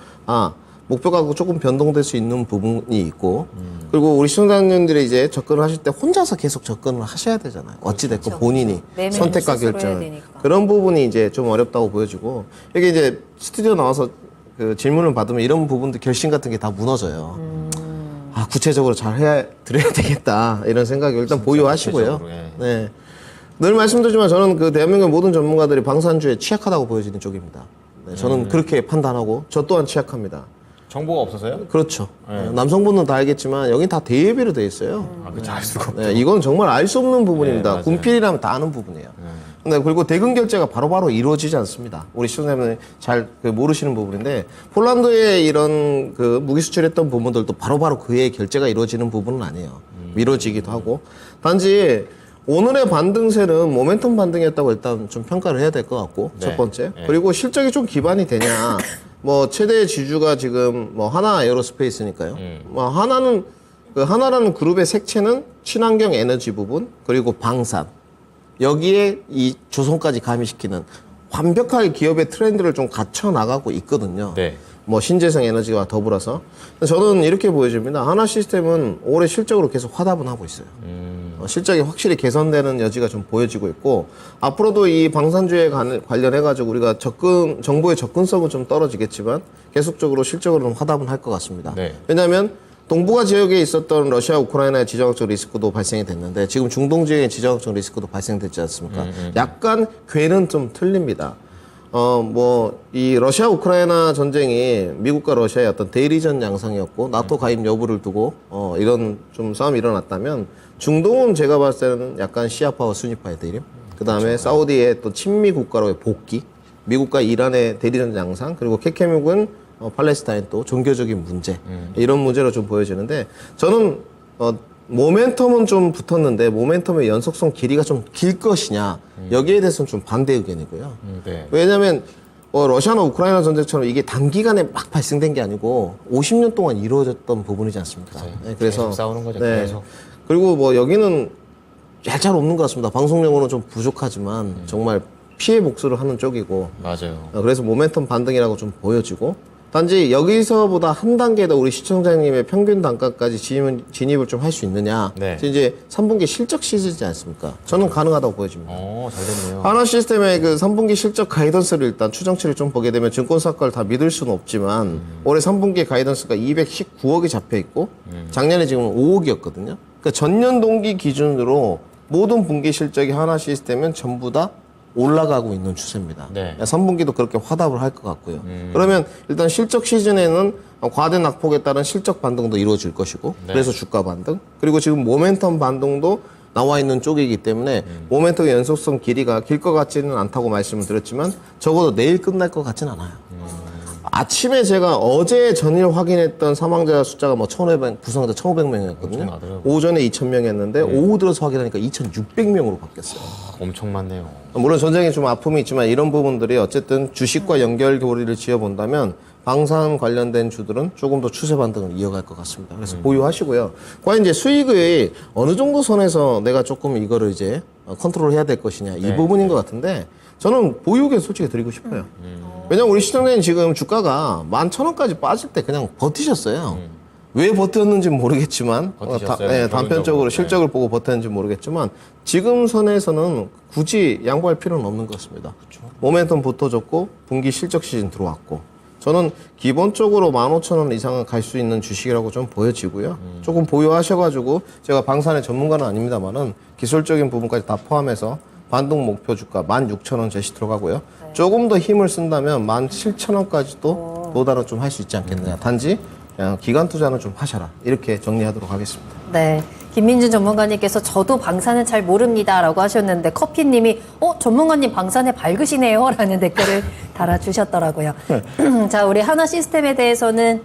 S4: 목표가 조금 변동될 수 있는 부분이 있고 그리고 우리 시청자님들이 이제 접근을 하실 때 혼자서 계속 접근을 하셔야 되잖아요. 어찌됐건
S1: 그렇죠.
S4: 본인이
S1: 매매는
S4: 선택과
S1: 스스로 해야
S4: 결정
S1: 되니까.
S4: 그런 부분이 이제 좀 어렵다고 보여지고 이게 이제 스튜디오 나와서 그 질문을 받으면 이런 부분들 결심 같은 게 다 무너져요. 구체적으로 잘 드려야 되겠다 이런 생각을 일단 보유하시고요.
S2: 구체적으로, 예.
S4: 네. 늘 말씀드리지만 저는 그 대한민국 모든 전문가들이 방산주에 취약하다고 보여지는 쪽입니다. 네, 저는 그렇게 판단하고 저 또한 취약합니다.
S2: 정보가 없어서요?
S4: 그렇죠. 남성분은 다 알겠지만 여긴 다 대예비로 돼 있어요.
S2: 그렇죠. 알 수가 없죠.
S4: 네, 이건 정말 알 수 없는 부분입니다.
S2: 맞아요.
S4: 군필이라면 다 아는 부분이에요. 근데 그리고 대금 결제가 바로바로 이루어지지 않습니다. 우리 시청자분이 잘 모르시는 부분인데 폴란드에 이런 그 무기 수출했던 부분들도 바로바로 그의 결제가 이루어지는 부분은 아니에요. 미뤄지기도 하고 단지 오늘의 반등세는 모멘텀 반등이었다고 일단 좀 평가를 해야 될 것 같고
S2: 네.
S4: 첫 번째 그리고 실적이 좀 기반이 되냐 뭐 최대 지주가 지금 뭐 하나 에어로스페이스니까요. 뭐 하나라는 그룹의 색채는 친환경 에너지 부분 그리고 방산 여기에 이 조선까지 가미시키는 완벽하게 기업의 트렌드를 좀 갖춰 나가고 있거든요.
S2: 네.
S4: 뭐 신재생 에너지와 더불어서 저는 이렇게 보여집니다. 하나 시스템은 올해 실적으로 계속 화답은 하고 있어요. 실적이 확실히 개선되는 여지가 좀 보여지고 있고 앞으로도 이 방산주에 관련해 가지고 우리가 정보의 접근성은 좀 떨어지겠지만 계속적으로 실적으로는 화답은 할 것 같습니다.
S2: 네.
S4: 왜냐하면 동북아 지역에 있었던 러시아 우크라이나의 지정학적 리스크도 발생이 됐는데 지금 중동 지역의 지정학적 리스크도 발생됐지 않습니까? 약간 궤는 좀 틀립니다. 이 러시아 우크라이나 전쟁이 미국과 러시아의 어떤 대리전 양상이었고 나토 가입 여부를 두고 이런 좀 싸움이 일어났다면 중동은 제가 봤을 때는 약간 시아파와 수니파의 대립 그 다음에 사우디의 또 친미 국가로의 복귀 미국과 이란의 대리전 양상 그리고 케케묵은 팔레스타인 또 종교적인 문제 이런 문제로 좀 보여지는데 저는 모멘텀은 좀 붙었는데 모멘텀의 연속성 길이가 좀 길 것이냐 여기에 대해서는 좀 반대 의견이고요.
S2: 네.
S4: 왜냐하면 러시아나 우크라이나 전쟁처럼 이게 단기간에 막 발생된 게 아니고 50년 동안 이루어졌던 부분이지 않습니까? 네, 그래서
S2: 계속 싸우는 거죠.
S4: 네.
S2: 계속.
S4: 그리고 뭐 여기는 잘 없는 것 같습니다. 방송용어는 좀 부족하지만 정말 피해 복수를 하는 쪽이고
S2: 맞아요.
S4: 그래서 모멘텀 반등이라고 좀 보여지고 단지 여기서보다 한 단계 더 우리 시청자님의 평균 단가까지 진입을 좀 할 수 있느냐.
S2: 네.
S4: 이제 3분기 실적 시즌이지 않습니까? 저는 가능하다고 보여집니다.
S2: 잘 됐네요.
S4: 하나 시스템의 그 3분기 실적 가이던스를 일단 추정치를 좀 보게 되면 증권사과를 다 믿을 수는 없지만 올해 3분기 가이던스가 219억이 잡혀 있고 작년에 지금 5억이었거든요. 그러니까 전년 동기 기준으로 모든 분기 실적이 하나 시스템은 전부 다 올라가고 있는 추세입니다.
S2: 네.
S4: 3분기도 그렇게 화답을 할 것 같고요. 그러면 일단 실적 시즌에는 과대 낙폭에 따른 실적 반등도 이루어질 것이고
S2: 네.
S4: 그래서 주가 반등 그리고 지금 모멘텀 반등도 나와 있는 쪽이기 때문에 모멘텀의 연속성 길이가 길 것 같지는 않다고 말씀을 드렸지만 적어도 내일 끝날 것 같진 않아요. 아침에 제가 어제 전일 확인했던 사망자 숫자가 뭐 1,500, 부상자 1,500명이었거든요.
S2: 엄청나더라고요.
S4: 오전에 2,000명이었는데 오후 들어서 확인하니까 2,600명으로 바뀌었어요.
S2: 엄청 많네요.
S4: 물론 전쟁에 좀 아픔이 있지만 이런 부분들이 어쨌든 주식과 연결고리를 지어본다면 방산 관련된 주들은 조금 더 추세 반등을 이어갈 것 같습니다. 그래서 보유하시고요. 과연 이제 수익의 어느 정도 선에서 내가 조금 이거를 이제 컨트롤 해야 될 것이냐 이 부분인 것 같은데 저는 보유에 솔직히 드리고 싶어요. 왜냐면 우리 시청자님 지금 주가가 11,000원까지 빠질 때 그냥 버티셨어요. 왜 버텼는지는 모르겠지만
S2: 버티셨어요.
S4: 단편적으로
S2: 네.
S4: 실적을 보고 버텼는지 모르겠지만 지금 선에서는 굳이 양보할 필요는 없는 것 같습니다. 모멘텀 붙어졌고 분기 실적 시즌 들어왔고 저는 기본적으로 15,000원 이상은 갈 수 있는 주식이라고 좀 보여지고요. 조금 보유하셔가지고 제가 방산의 전문가는 아닙니다만은 기술적인 부분까지 다 포함해서 반등 목표 주가 16,000원 제시 들어가고요. 조금 더 힘을 쓴다면 17,000원까지도 도달은 좀 할 수 있지 않겠느냐. 단지 그냥 기간 투자는 좀 하셔라. 이렇게 정리하도록 하겠습니다.
S1: 네. 김민준 전문가님께서 저도 방사는 잘 모릅니다라고 하셨는데 커피님이 전문가님 방사네 밝으시네요 라는 댓글을 달아주셨더라고요. 자, 우리 하나 시스템에 대해서는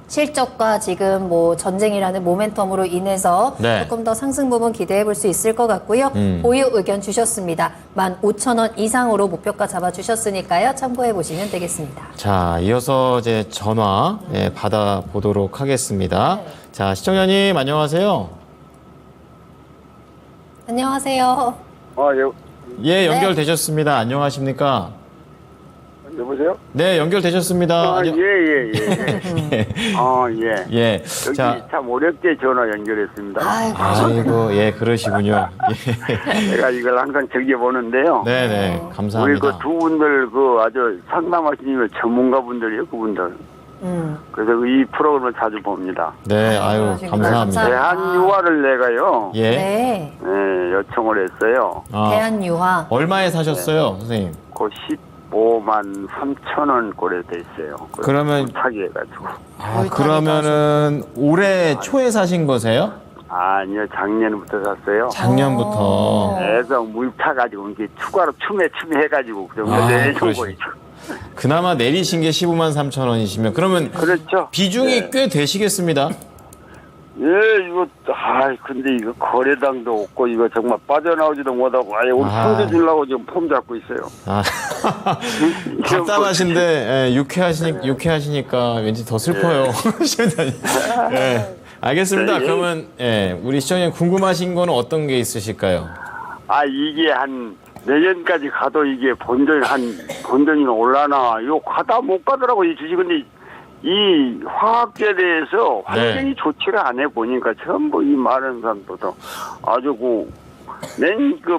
S1: 실적과 지금 뭐 전쟁이라는 모멘텀으로 인해서
S2: 네.
S1: 조금 더 상승 부분 기대해 볼 수 있을 것 같고요. 보유 의견 주셨습니다. 15,000원 이상으로 목표가 잡아 주셨으니까요. 참고해 보시면 되겠습니다.
S2: 자, 이어서 이제 전화 받아보도록 하겠습니다. 자, 시청자님 안녕하세요.
S1: 안녕하세요.
S2: 예, 연결되셨습니다. 안녕하십니까?
S6: 여보세요?
S2: 네, 연결되셨습니다.
S6: 예. 예.
S2: 예.
S6: 여기
S2: 자,
S6: 참 어렵게 전화 연결했습니다.
S2: 아이고, 예, 그러시군요. 예.
S6: 제가 이걸 항상 즐겨보는데요.
S2: 네네,
S6: 우리
S2: 감사합니다.
S6: 그 두 분들 아주 상담하시는 전문가분들이요, 그분들. 그래서 이 프로그램을 자주 봅니다.
S2: 네, 아유, 감사합니다.
S6: 대한유화를 내가요,
S2: 예.
S1: 네.
S6: 요청을 했어요.
S2: 아,
S1: 대한유화.
S2: 얼마에 사셨어요, 선생님?
S6: 그 15만 3천 원 꼴에 돼 있어요.
S2: 그러면-
S6: 차게 해가지고.
S2: 아, 그러면은 올해 초에 사신 거세요?
S6: 아니요, 작년부터 샀어요.
S2: 작년부터.
S6: 그래서 물 타가지고 이게 추가로 추매 해가지고 좀
S2: 아,
S6: 내준
S2: 그러시-
S6: 거죠.
S2: 그나마 내리신 게 15만 3천 원이시면 그러면
S6: 그렇죠.
S2: 비중이
S6: 네.
S2: 꽤 되시겠습니다.
S6: 예, 이거 근데 이거 거래당도 없고 이거 정말 빠져나오지도 못하고 아예 우리
S2: 아.
S6: 손주 주려고 지금 폼 잡고 있어요.
S2: 아, 답답하신데 예, 유쾌하시니까 왠지 더 슬퍼요. 예, 알겠습니다.
S6: 네, 예.
S2: 그러면 예, 우리 시청자님 궁금하신 거는 어떤 게 있으실까요?
S6: 이게 한 내년까지 가도 이게 본전이 올라나 이거 가다 못 가더라고 이 주식. 근데 이 화학에 대해서 환경이 좋지가 않아 보니까 전부 이 많은 사람들도 아주 그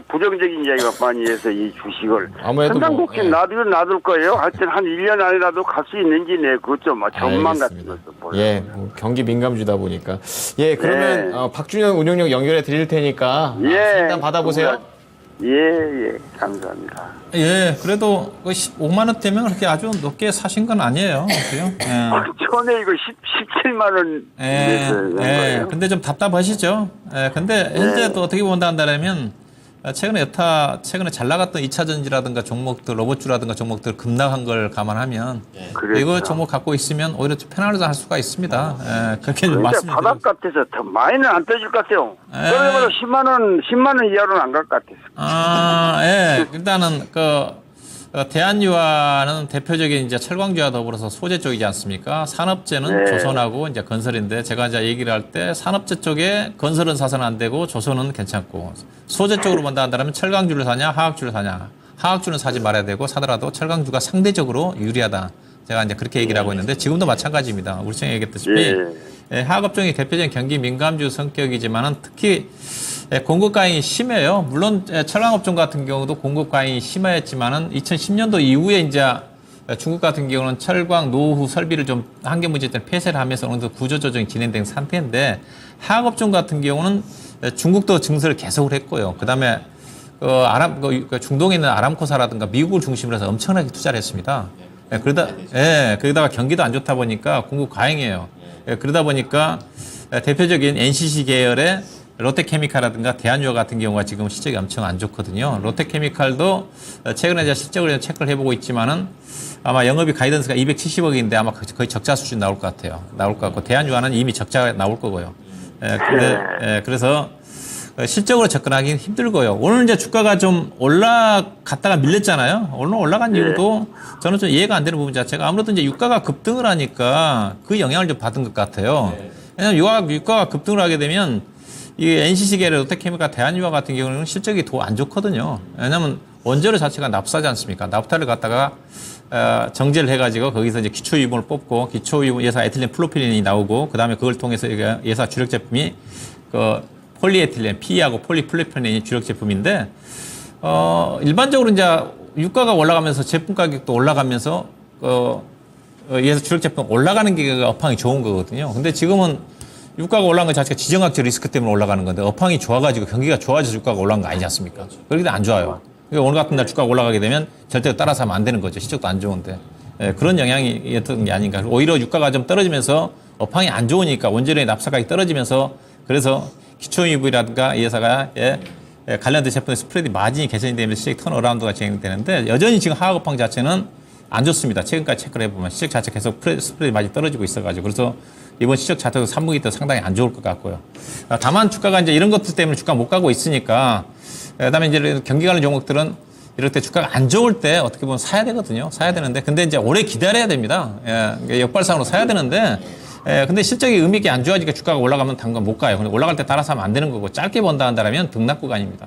S6: 부정적인 이야기가 많이 해서 이 주식을
S2: 아무래도
S6: 천당국지 놔둘 거예요. 하여튼 한 1년 안에라도 갈 수 있는지 그것 좀 전망 같은
S2: 알겠습니다.
S6: 것도 보여요.
S2: 예, 경기 민감주다 보니까 예, 그러면
S6: 네.
S2: 박준현 운용력 연결해 드릴 테니까 상담 받아보세요.
S6: 예, 감사합니다.
S3: 예, 그래도 그 15만 원대면 그렇게 아주 높게 사신 건 아니에요. 그죠? 예.
S6: 전에 이거 17만 원
S3: 예,
S6: 거예요.
S3: 근데 좀 답답하시죠? 예, 근데 현재 또 어떻게 본다면 최근에 잘 나갔던 2차 전지라든가 종목들, 로봇주라든가 종목들 급락한 걸 감안하면
S6: 그렇죠.
S3: 이거 종목 갖고 있으면 오히려 좀 편안하게 할 수가 있습니다. 예, 그렇게 좀
S6: 진짜
S3: 말씀드리고
S6: 바닥 같아서 더 많이는 안 떠질 것 같아요.
S3: 에.
S6: 그러면 10만 원 이하로는 안 갈 것 같아요.
S3: 예, 일단은 대한유화는 대표적인 이제 철광주와 더불어서 소재 쪽이지 않습니까? 산업재는
S6: 네.
S3: 조선하고 이제 건설인데 제가 이제 얘기를 할 때 산업재 쪽에 건설은 사서는 안 되고 조선은 괜찮고 소재 쪽으로 본다 한다면 철강주를 사냐 화학주를 사냐 화학주는 사지 말아야 되고 사더라도 철강주가 상대적으로 유리하다. 제가 이제 그렇게 얘기를 하고 있는데 지금도 마찬가지입니다. 우리 전에 얘기했다시피 예, 화학업종이 대표적인 경기 민감주 성격이지만은 특히 공급 과잉이 심해요. 물론 철강업종 같은 경우도 공급 과잉이 심했지만은 2010년도 이후에 이제 중국 같은 경우는 철강 노후 설비를 좀 환경 문제 때문에 폐쇄를 하면서 어느 정도 구조 조정이 진행된 상태인데 화학업종 같은 경우는 중국도 증설을 계속을 했고요. 그다음에 중동에 있는 아람코사라든가 미국을 중심으로 해서 엄청나게 투자를 했습니다. 그러다가 경기도 안 좋다 보니까 공급 과잉이에요. 그러다 보니까 대표적인 NCC 계열의 롯데케미칼이라든가 대한유화 같은 경우가 지금 실적이 엄청 안 좋거든요. 롯데케미칼도 최근에 제가 실적을 체크를 해보고 있지만은 아마 영업이 가이던스가 270억인데 아마 거의 적자 수준 나올 것 같아요. 나올 것 같고 대한유화는 이미 적자가 나올 거고요. 그래서 실적으로 접근하기 힘들고요. 오늘 이제 주가가 좀 올라갔다가 밀렸잖아요. 오늘 올라간 이유도 저는 좀 이해가 안 되는 부분 자체가 아무래도 이제 유가가 급등을 하니까 그 영향을 좀 받은 것 같아요. 왜냐하면 유가가 급등을 하게 되면 이 NCC계의 롯데케미칼 대한유화 같은 경우는 실적이 더 안 좋거든요. 왜냐하면 원재료 자체가 납사지 않습니까? 납타를 갖다가 정제를 해가지고 거기서 이제 기초유분을 뽑고 기초유분 예사 에틸렌 플로필린이 나오고 그 다음에 그걸 통해서 예사 주력 제품이 폴리에틸렌, PE하고 폴리플로필린이 주력 제품인데 일반적으로 이제 유가가 올라가면서 제품 가격도 올라가면서 예사 주력 제품 올라가는 게 업황이 좋은 거거든요. 근데 지금은 유가가 올라간 것 자체가 지정학적 리스크 때문에 올라가는 건데 업황이 좋아가지고 경기가 좋아져서 유가가 올라간 거 아니지 않습니까? 그렇게 안 좋아요. 그러니까 오늘 같은 날 주가가 올라가게 되면 절대로 따라서 하면 안 되는 거죠. 실적도 안 좋은데. 그런 영향이었던 게 아닌가. 오히려 유가가 좀 떨어지면서 업황이 안 좋으니까 원재료의 납사가격이 떨어지면서 그래서 기초유분이라든가 이 회사가 관련된 제품의 스프레드 마진이 개선이 되면서 실적 턴어라운드가 진행되는데 여전히 지금 화학업황 자체는 안 좋습니다. 최근까지 체크를 해보면 시적 자체 계속 스프레드 많이 떨어지고 있어가지고 그래서 이번 시적 자체도 3분기 때 상당히 안 좋을 것 같고요. 다만 주가가 이제 이런 것들 때문에 주가 못 가고 있으니까 그다음에 이제 경기 관련 종목들은 이럴 때 주가가 안 좋을 때 어떻게 보면 사야 되거든요. 사야 되는데 근데 이제 오래 기다려야 됩니다. 예, 역발상으로 사야 되는데 근데 실적이 의미 있게 안 좋아지니까 주가가 올라가면 당장 못 가요. 근데 올라갈 때 따라서 하면 안 되는 거고 짧게 본다 한다면 등락 구간입니다.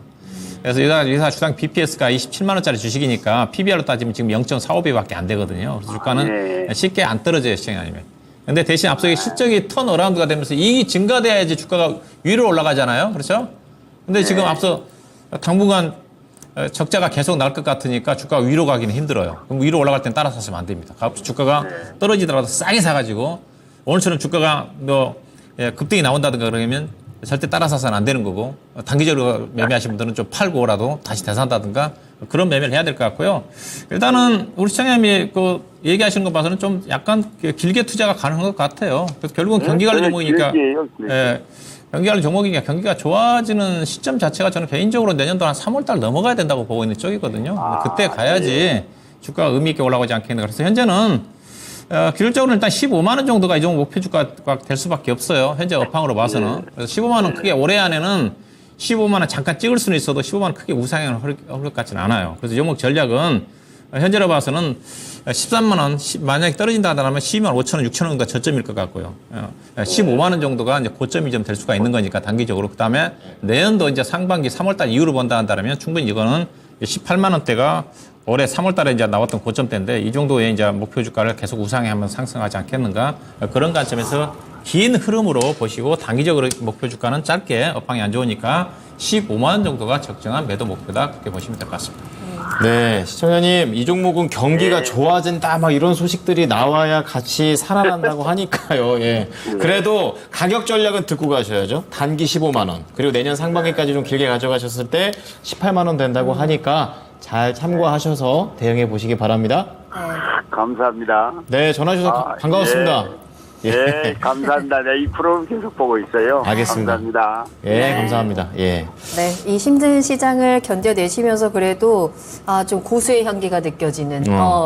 S3: 그래서 이 회사 주당 BPS가 27만 원짜리 주식이니까 PBR로 따지면 지금 0.45배밖에 안 되거든요. 그래서 주가는 쉽게 안 떨어져요, 시장이 아니면. 근데 대신 앞서 실적이 턴 어라운드가 되면서 이익이 증가돼야지 주가가 위로 올라가잖아요. 그렇죠? 근데 지금 앞서 당분간 적자가 계속 날 것 같으니까 주가가 위로 가기는 힘들어요. 그럼 위로 올라갈 땐 따라 사시면 안 됩니다. 주가가 떨어지더라도 싸게 사가지고 오늘처럼 주가가 급등이 나온다든가 그러면 절대 따라 사서는 안 되는 거고 단기적으로 매매하시는 분들은 좀 팔고라도 다시 되산다든가 그런 매매를 해야 될 것 같고요. 일단은 우리 시장님이 그 얘기하시는 거 봐서는 좀 약간 길게 투자가 가능한 것 같아요. 그래서 결국은 경기 관련 종목이니까 경기 관련 종목이니까 경기가 좋아지는 시점 자체가 저는 개인적으로 내년도 한 3월 달 넘어가야 된다고 보고 있는 쪽이거든요. 그때 가야지 주가가 의미 있게 올라가지 않겠는가. 그래서 현재는 기술적으로는 일단 15만 원 정도가 이 정도 목표 주가가 될 수밖에 없어요. 현재 업황으로 봐서는. 그래서 15만 원 크게 올해 안에는 15만 원 잠깐 찍을 수는 있어도 15만 원 크게 우상향을 할 것 같지는 않아요. 그래서 종목 전략은 현재로 봐서는 13만 원 만약에 떨어진다 하면 12만 5천 원, 6천 원 정도가 저점일 것 같고요. 15만 원 정도가 이제 고점이 좀 될 수가 있는 거니까 단기적으로. 그다음에 내년도 이제 상반기 3월 달 이후로 본다 한다면 충분히 이거는 18만 원대가 올해 3월 달에 이제 나왔던 고점대인데 이 정도의 이제 목표 주가를 계속 우상향하면 상승하지 않겠는가 그런 관점에서 긴 흐름으로 보시고 단기적으로 목표 주가는 짧게 업황이 안 좋으니까 15만 원 정도가 적정한 매도 목표다 그렇게 보시면 될 것 같습니다.
S2: 네, 시청자님, 이 종목은 경기가 좋아진다, 막 이런 소식들이 나와야 같이 살아난다고 하니까요. 예. 그래도 가격 전략은 듣고 가셔야죠. 단기 15만 원. 그리고 내년 상반기까지 좀 길게 가져가셨을 때 18만 원 된다고 하니까 잘 참고하셔서 대응해 보시기 바랍니다.
S6: 감사합니다.
S2: 네, 전화 주셔서 반가웠습니다.
S6: 예, 감사합니다. 네, 이 프로그램 계속 보고 있어요.
S2: 알겠습니다.
S6: 감사합니다.
S2: 예, 감사합니다. 예.
S1: 네, 이 힘든 시장을 견뎌내시면서 그래도 좀 고수의 향기가 느껴지는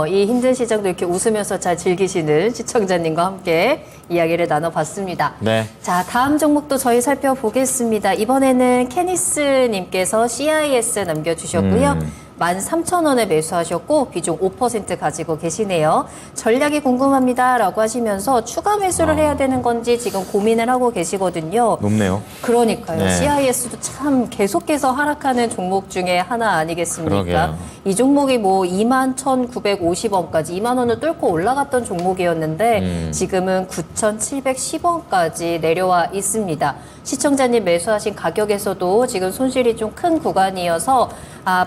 S1: 이 힘든 시장도 이렇게 웃으면서 잘 즐기시는 시청자님과 함께 이야기를 나눠봤습니다.
S2: 네.
S1: 자, 다음 종목도 저희 살펴보겠습니다. 이번에는 케니스님께서 CIS 남겨주셨고요. 13,000원에 매수하셨고 비중 5% 가지고 계시네요. 전략이 궁금합니다 라고 하시면서 추가 매수를 해야 되는 건지 지금 고민을 하고 계시거든요.
S2: 높네요.
S1: 그러니까요.
S2: 네.
S1: CIS도 참 계속해서 하락하는 종목 중에 하나 아니겠습니까?
S2: 그러게요.
S1: 이 종목이 뭐 21,950원까지 2만 원을 뚫고 올라갔던 종목이었는데 지금은 9,710원까지 내려와 있습니다. 시청자님 매수하신 가격에서도 지금 손실이 좀 큰 구간이어서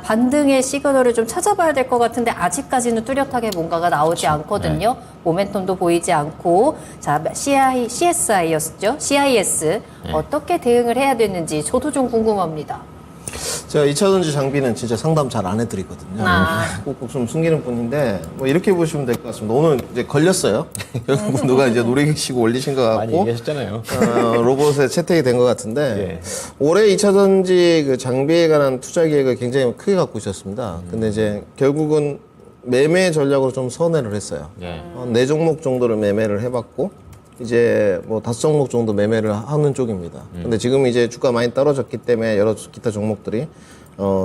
S1: 반등의 시그널을 좀 찾아봐야 될 것 같은데 아직까지는 뚜렷하게 뭔가가 나오지 않거든요. 모멘텀도 보이지 않고 자 CSI였죠. CIS 어떻게 대응을 해야 되는지 저도 좀 궁금합니다.
S4: 제가 2차전지 장비는 진짜 상담 잘 안 해드리거든요. 꼭꼭 좀 숨기는 분인데 뭐 이렇게 보시면 될 것 같습니다. 오늘 이제 걸렸어요. 결국 누가 이제 노래객시고 올리신 것
S2: 많이
S4: 같고
S2: 얘기하셨잖아요.
S4: 로봇에 채택이 된 것 같은데 올해 2차전지 그 장비에 관한 투자 계획을 굉장히 크게 갖고 있었습니다. 근데 이제 결국은 매매 전략으로 좀 선회를 했어요.
S2: 네.
S4: 4종목 정도를 매매를 해봤고 이제 뭐 5종목 정도 매매를 하는 쪽입니다. 근데 지금 이제 주가 많이 떨어졌기 때문에 여러 기타 종목들이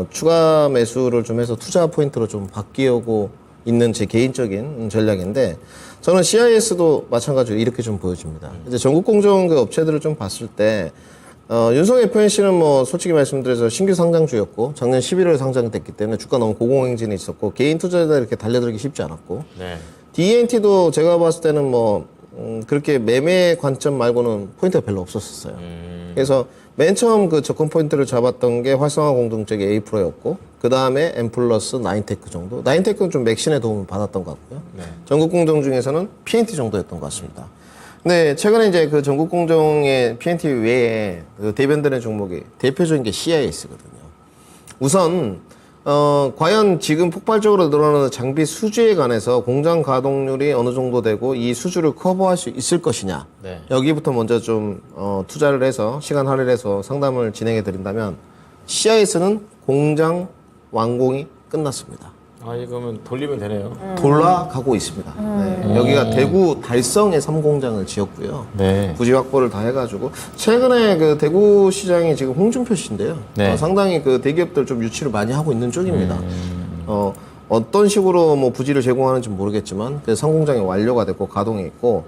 S4: 추가 매수를 좀 해서 투자 포인트로 좀 바뀌고 있는 제 개인적인 전략인데 저는 CIS도 마찬가지로 이렇게 좀 보여집니다. 이제 전국 공정 그 업체들을 좀 봤을 때 윤석 FNC는 뭐 솔직히 말씀드려서 신규 상장주였고 작년 11월에 상장됐기 때문에 주가 너무 고공행진이 있었고 개인 투자자들 이렇게 달려들기 쉽지 않았고
S2: 네.
S4: DNT도 제가 봤을 때는 뭐 그렇게 매매 관점 말고는 포인트가 별로 없었어요. 그래서 맨 처음 그 접근 포인트를 잡았던 게 활성화 공동체계 A-Pro였고 그 다음에 M 플러스 나인테크 정도. 나인테크는 좀 맥신의 도움을 받았던 것 같고요. 전국 공정 중에서는 PNT 정도였던 것 같습니다. 근데 최근에 이제 그 전국 공정의 PNT 외에 그 대변되는 종목이 대표적인 게 CIS거든요. 우선 과연 지금 폭발적으로 늘어나는 장비 수주에 관해서 공장 가동률이 어느 정도 되고 이 수주를 커버할 수 있을 것이냐.
S2: 네.
S4: 여기부터 먼저 좀 투자를 해서 시간 할애해서 상담을 진행해 드린다면 CIS는 공장 완공이 끝났습니다.
S2: 아, 이거면 돌리면 되네요.
S4: 돌아가고 있습니다. 네, 여기가 대구 달성에 3공장을 지었고요.
S2: 네.
S4: 부지 확보를 다 해가지고 최근에 그 대구 시장이 지금 홍준표 씨인데요.
S2: 네.
S4: 상당히 그 대기업들 좀 유치를 많이 하고 있는 쪽입니다. 어떤 식으로 뭐 부지를 제공하는지 모르겠지만 그 상공장이 완료가 됐고 가동이 있고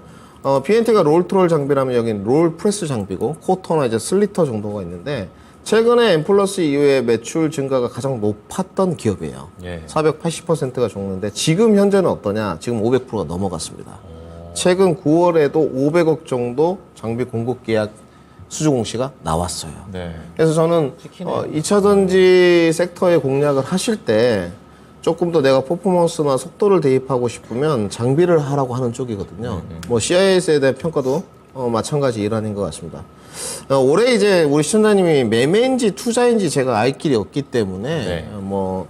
S4: BNT가 롤트롤 장비라면 여기는 롤 프레스 장비고 코터나 이제 슬리터 정도가 있는데 최근에 M+ 이후에 매출 증가가 가장 높았던 기업이에요.
S2: 예.
S4: 480%가 죽는데 지금 현재는 어떠냐? 지금 500%가 넘어갔습니다. 최근 9월에도 500억 정도 장비 공급 계약 수주 공시가 나왔어요.
S2: 네.
S4: 그래서 저는 2차 전지 섹터에 공략을 하실 때 조금 더 내가 퍼포먼스나 속도를 대입하고 싶으면 장비를 하라고 하는 쪽이거든요. 뭐 CIS에 대한 평가도 마찬가지 일환인 것 같습니다. 올해 이제 우리 시청자님이 매매인지 투자인지 제가 알 길이 없기 때문에
S2: 네.
S4: 뭐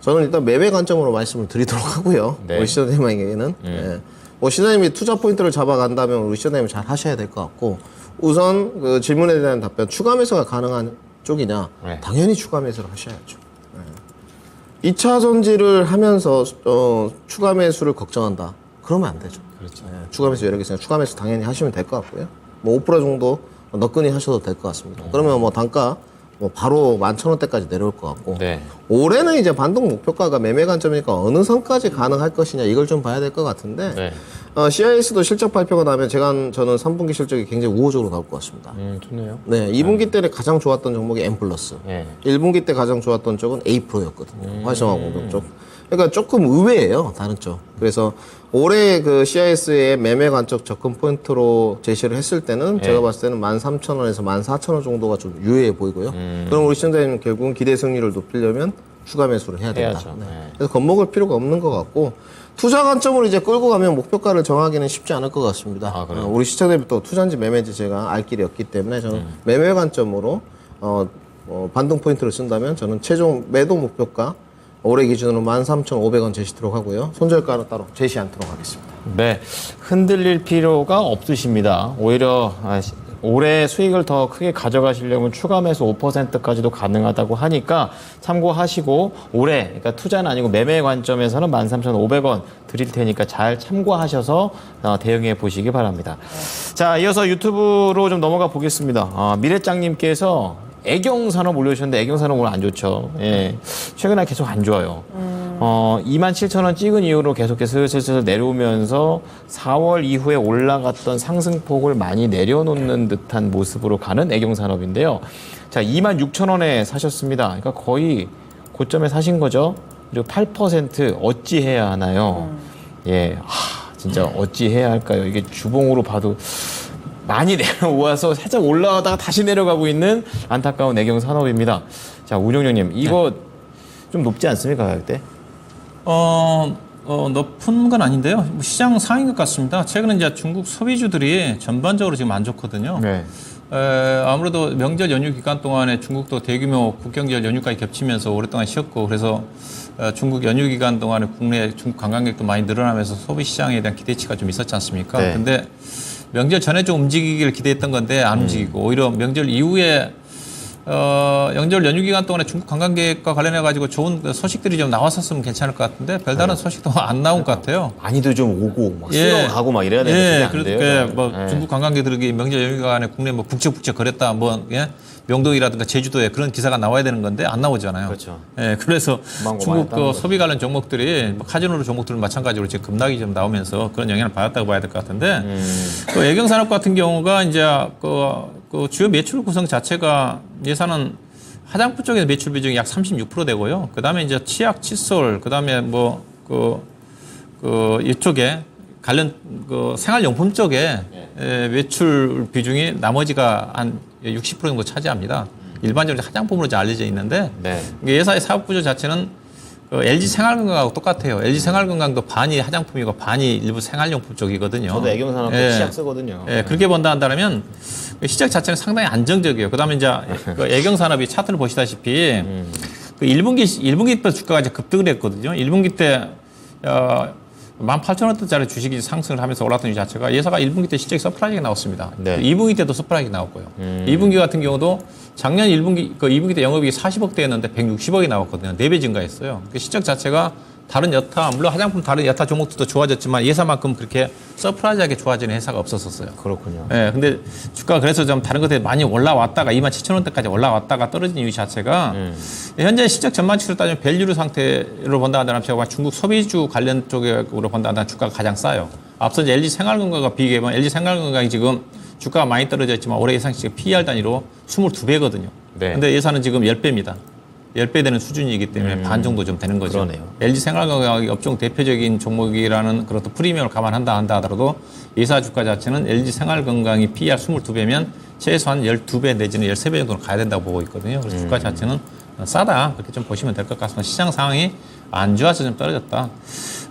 S4: 저는 일단 매매 관점으로 말씀을 드리도록 하고요.
S2: 네.
S4: 우리 시청자님에게는 예. 뭐 시청자님이 투자 포인트를 잡아간다면 우리 시청자님 잘 하셔야 될 것 같고 우선 그 질문에 대한 답변 추가 매수가 가능한 쪽이냐?
S2: 네.
S4: 당연히 추가 매수를 하셔야죠. 2차 전지를 하면서 추가 매수를 걱정한다. 그러면 안 되죠.
S2: 그렇죠.
S4: 추가 매수 여러 개 있으니까 추가 매수 당연히 하시면 될 것 같고요. 뭐 5% 정도 너끈히 하셔도 될 것 같습니다. 그러면 뭐 단가 뭐 바로 11,000원대까지 내려올 것 같고
S2: 네.
S4: 올해는 이제 반등 목표가가 매매 관점이니까 어느 선까지 가능할 것이냐 이걸 좀 봐야 될 것 같은데
S2: 네.
S4: CIS도 실적 발표가 나면 저는 3분기 실적이 굉장히 우호적으로 나올 것 같습니다.
S2: 좋네요.
S4: 네, 2분기 때는 가장 좋았던 종목이 M+.
S2: 네.
S4: 1분기 때 가장 좋았던 쪽은 A+였거든요. 활성화 공격 쪽. 그러니까 조금 의외예요, 다른 쪽. 그래서 올해 그 CIS의 매매 관점 접근 포인트로 제시를 했을 때는 제가 봤을 때는 13,000원에서 14,000원 정도가 좀 유효해 보이고요. 그럼 우리 시청자님 결국은 기대 승리를 높이려면 추가 매수를 해야 된다.
S2: 해야죠.
S4: 네.
S2: 네.
S4: 그래서 겁먹을 필요가 없는 것 같고 투자 관점으로 이제 끌고 가면 목표가를 정하기는 쉽지 않을 것 같습니다.
S2: 아, 그래요?
S4: 우리 시청자님 또 투자인지 매매인지 제가 알 길이 없기 때문에 저는 매매 관점으로 반등 포인트를 쓴다면 저는 최종 매도 목표가 올해 기준으로 13,500원 제시토록 하고요. 손절가는 따로 제시 않도록 하겠습니다.
S2: 네, 흔들릴 필요가 없으십니다. 오히려 올해 수익을 더 크게 가져가시려면 추가 매수 5%까지도 가능하다고 하니까 참고하시고 올해, 그러니까 투자는 아니고 매매 관점에서는 13,500원 드릴 테니까 잘 참고하셔서 대응해 보시기 바랍니다. 자, 이어서 유튜브로 좀 넘어가 보겠습니다. 미래짱님께서 애경산업 올려주셨는데 애경산업 오늘 안 좋죠. 예. 최근에 계속 안 좋아요. 27,000원 찍은 이후로 계속해서 슬슬 내려오면서 4월 이후에 올라갔던 상승폭을 많이 내려놓는 듯한 모습으로 가는 애경산업인데요. 자, 26,000원에 사셨습니다. 그러니까 거의 고점에 사신 거죠. 그리고 8% 어찌 해야 하나요? 예. 진짜 어찌 해야 할까요? 이게 주봉으로 봐도 많이 내려와서 살짝 올라가다가 다시 내려가고 있는 안타까운 애경 산업입니다. 자, 운용령님, 이거 좀 높지 않습니까, 가격대?
S3: 높은 건 아닌데요. 뭐 시장 상인 것 같습니다. 최근에 이제 중국 소비주들이 전반적으로 지금 안 좋거든요.
S2: 네.
S3: 아무래도 명절 연휴 기간 동안에 중국도 대규모 국경절 연휴까지 겹치면서 오랫동안 쉬었고 그래서 중국 연휴 기간 동안에 국내 중국 관광객도 많이 늘어나면서 소비 시장에 대한 기대치가 좀 있었지 않습니까?
S2: 네.
S3: 근데 명절 전에 좀 움직이기를 기대했던 건데 안 움직이고 오히려 명절 이후에 명절 연휴 기간 동안에 중국 관광객과 관련해 가지고 좋은 소식들이 좀 나왔었으면 괜찮을 것 같은데 별다른 소식도 안 나온 것 같아요.
S2: 많이도 좀 오고 막 쓰러 가고 막 이래야 되는데 안 돼요.
S3: 그러니까 뭐 중국 관광객들이 명절 연휴 기간에 국내 뭐 북적북적 거렸다 뭐 명동이라든가 제주도에 그런 기사가 나와야 되는 건데 안 나오잖아요.
S2: 그렇죠.
S3: 예, 그래서 중국
S2: 고만했다는
S3: 소비 관련 종목들이 뭐 카지노 종목들은 마찬가지로 지금 급락이 좀 나오면서 그런 영향을 받았다고 봐야 될 것 같은데 또 애경산업 같은 경우가 이제 그 주요 매출 구성 자체가 예산은 화장품 쪽에서 매출 비중이 약 36% 되고요. 그 다음에 이제 치약, 칫솔, 그 다음에 뭐 이쪽에 관련 생활용품 쪽에 매출 비중이 나머지가 한 60% 정도 차지합니다. 일반적으로 화장품으로 잘 알려져 있는데
S2: 네.
S3: 예사의 사업 구조 자체는 LG 생활건강하고 똑같아요. LG 생활건강도 반이 화장품이고 반이 일부 생활용품 쪽이거든요.
S2: 저도 애경산업도 치약 쓰거든요.
S3: 그렇게 본다면 시장 자체는 상당히 안정적이에요. 그다음에 이제 그 애경산업이 차트를 보시다시피 그 1분기 때 주가가 이제 급등을 했거든요. 1분기 때 18,000원대짜리 주식이 상승을 하면서 올랐던 이 자체가 예사가 1분기 때 실적이 서프라이즈가 나왔습니다.
S2: 네.
S3: 2분기 때도 서프라이즈가 나왔고요. 2분기 같은 경우도 작년 2분기 때 영업이익이 40억대였는데 160억이 나왔거든요. 4배 증가했어요. 그 실적 자체가 다른 여타, 물론 화장품 다른 여타 종목들도 좋아졌지만 예사만큼 그렇게 서프라이즈하게 좋아지는 회사가 없었었어요.
S2: 그렇군요.
S3: 예, 근데 주가가 그래서 좀 다른 것들이 많이 올라왔다가 27,000원대까지 올라왔다가 떨어진 이유 자체가 현재 실적 전망치로 따지면 밸류 상태로 본다 한다면 제가 중국 소비주 관련 쪽으로 본다 한다면 주가가 가장 싸요. 앞서 이제 LG 생활건강과 비교해보면 LG 생활건강이 지금 주가가 많이 떨어져 있지만 올해 예상치가 PER 단위로 22배거든요.
S2: 네.
S3: 근데 예산은 지금 10배입니다. 10배 되는 수준이기 때문에 반 정도 좀 되는 거죠.
S2: 그러네요.
S3: LG 생활건강이 업종 대표적인 종목이라는 그런 또 프리미엄을 감안한다 하더라도 예사 주가 자체는 LG 생활건강이 PER 22배면 최소한 12배 내지는 13배 정도는 가야 된다고 보고 있거든요. 그래서 주가 자체는 싸다 그렇게 좀 보시면 될 것 같습니다. 시장 상황이 안 좋아서 좀 떨어졌다.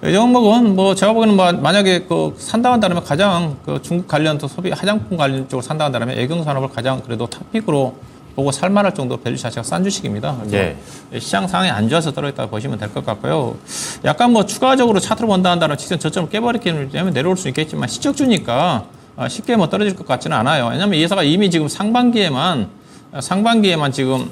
S3: 이 종목은 뭐 제가 보기에는 뭐 만약에 그 산다 한다면 가장 그 중국 관련 또 소비 화장품 관련 쪽으로 산다 한다면 애경산업을 가장 그래도 탑픽으로 보고 살만할 정도 밸류 자체가 싼 주식입니다. 그래서
S2: 네.
S3: 시장 상황이 안 좋아서 떨어졌다고 보시면 될 것 같고요. 약간 뭐 추가적으로 차트로 본다 한다면 직전 저점을 깨버리기 때문에 내려올 수 있겠지만 시적주니까 쉽게 뭐 떨어질 것 같지는 않아요. 왜냐하면 이 회사가 이미 지금 상반기에만 지금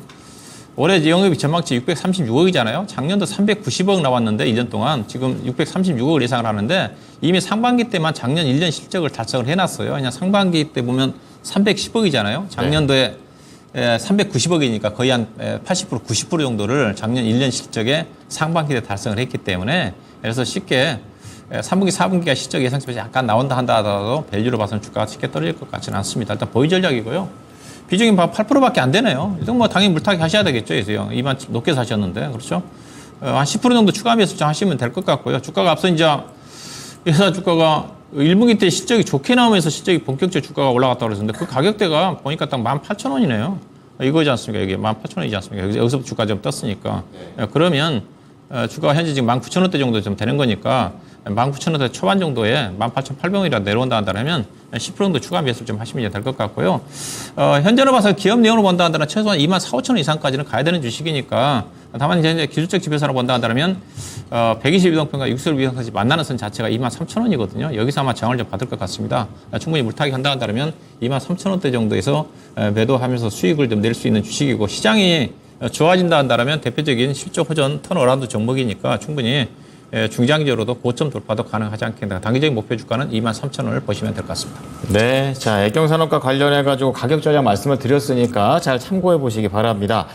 S3: 올해 영업이익 전망치 636억이잖아요. 작년도 390억 나왔는데 2년 동안 지금 636억을 예상을 하는데 이미 상반기 때만 작년 1년 실적을 달성을 해놨어요. 그냥 상반기 때 보면 310억이잖아요. 작년도에 390억이니까 거의 한 80% 90% 정도를 작년 1년 실적에 상반기 때 달성을 했기 때문에 그래서 쉽게 3분기 4분기가 실적 예상치에서 약간 나온다 한다 하더라도 밸류로 봐서는 주가가 쉽게 떨어질 것 같지는 않습니다. 일단 보유 전략이고요. 비중이 8%밖에 안 되네요. 이건 뭐 당연히 물타기 하셔야 되겠죠. 이만 높게 사셨는데 그렇죠. 한 10% 정도 추가하면서 하시면 될 것 같고요. 주가가 앞서 이제 회사 주가가 1분기 때 실적이 좋게 나오면서 실적이 본격적으로 주가가 올라갔다고 그랬는데 그 가격대가 보니까 딱 18,000원이네요. 이거지 않습니까? 이게 18,000원이지 않습니까? 여기서 주가 좀 떴으니까. 그러면 주가가 현재 지금 19,000원대 정도 좀 되는 거니까 19,000원대 초반 정도에 18,800원이라 내려온다 한다면 10% 정도 추가 매수를 좀 하시면 될 것 같고요. 현재로 봐서 기업 내용으로 본다 한다면 최소한 24,500원 이상까지는 가야 되는 주식이니까 다만 이제 기술적 지표선으로 본다 한다면 122동평과 612동평까지 만나는 선 자체가 23,000원이거든요. 여기서 아마 저항을 좀 받을 것 같습니다. 충분히 물타기 한다 한다면 23,000원대 정도에서 매도하면서 수익을 좀 낼 수 있는 주식이고 시장이 좋아진다 한다면 대표적인 실적 호전 턴어라운드 종목이니까 충분히 중장기적으로도 고점 돌파도 가능하지 않겠나. 단기적인 목표 주가는 23,000원을 보시면 될 것 같습니다.
S2: 네, 자 애경산업과 관련해가지고 가격 전략 말씀을 드렸으니까 잘 참고해 보시기 바랍니다.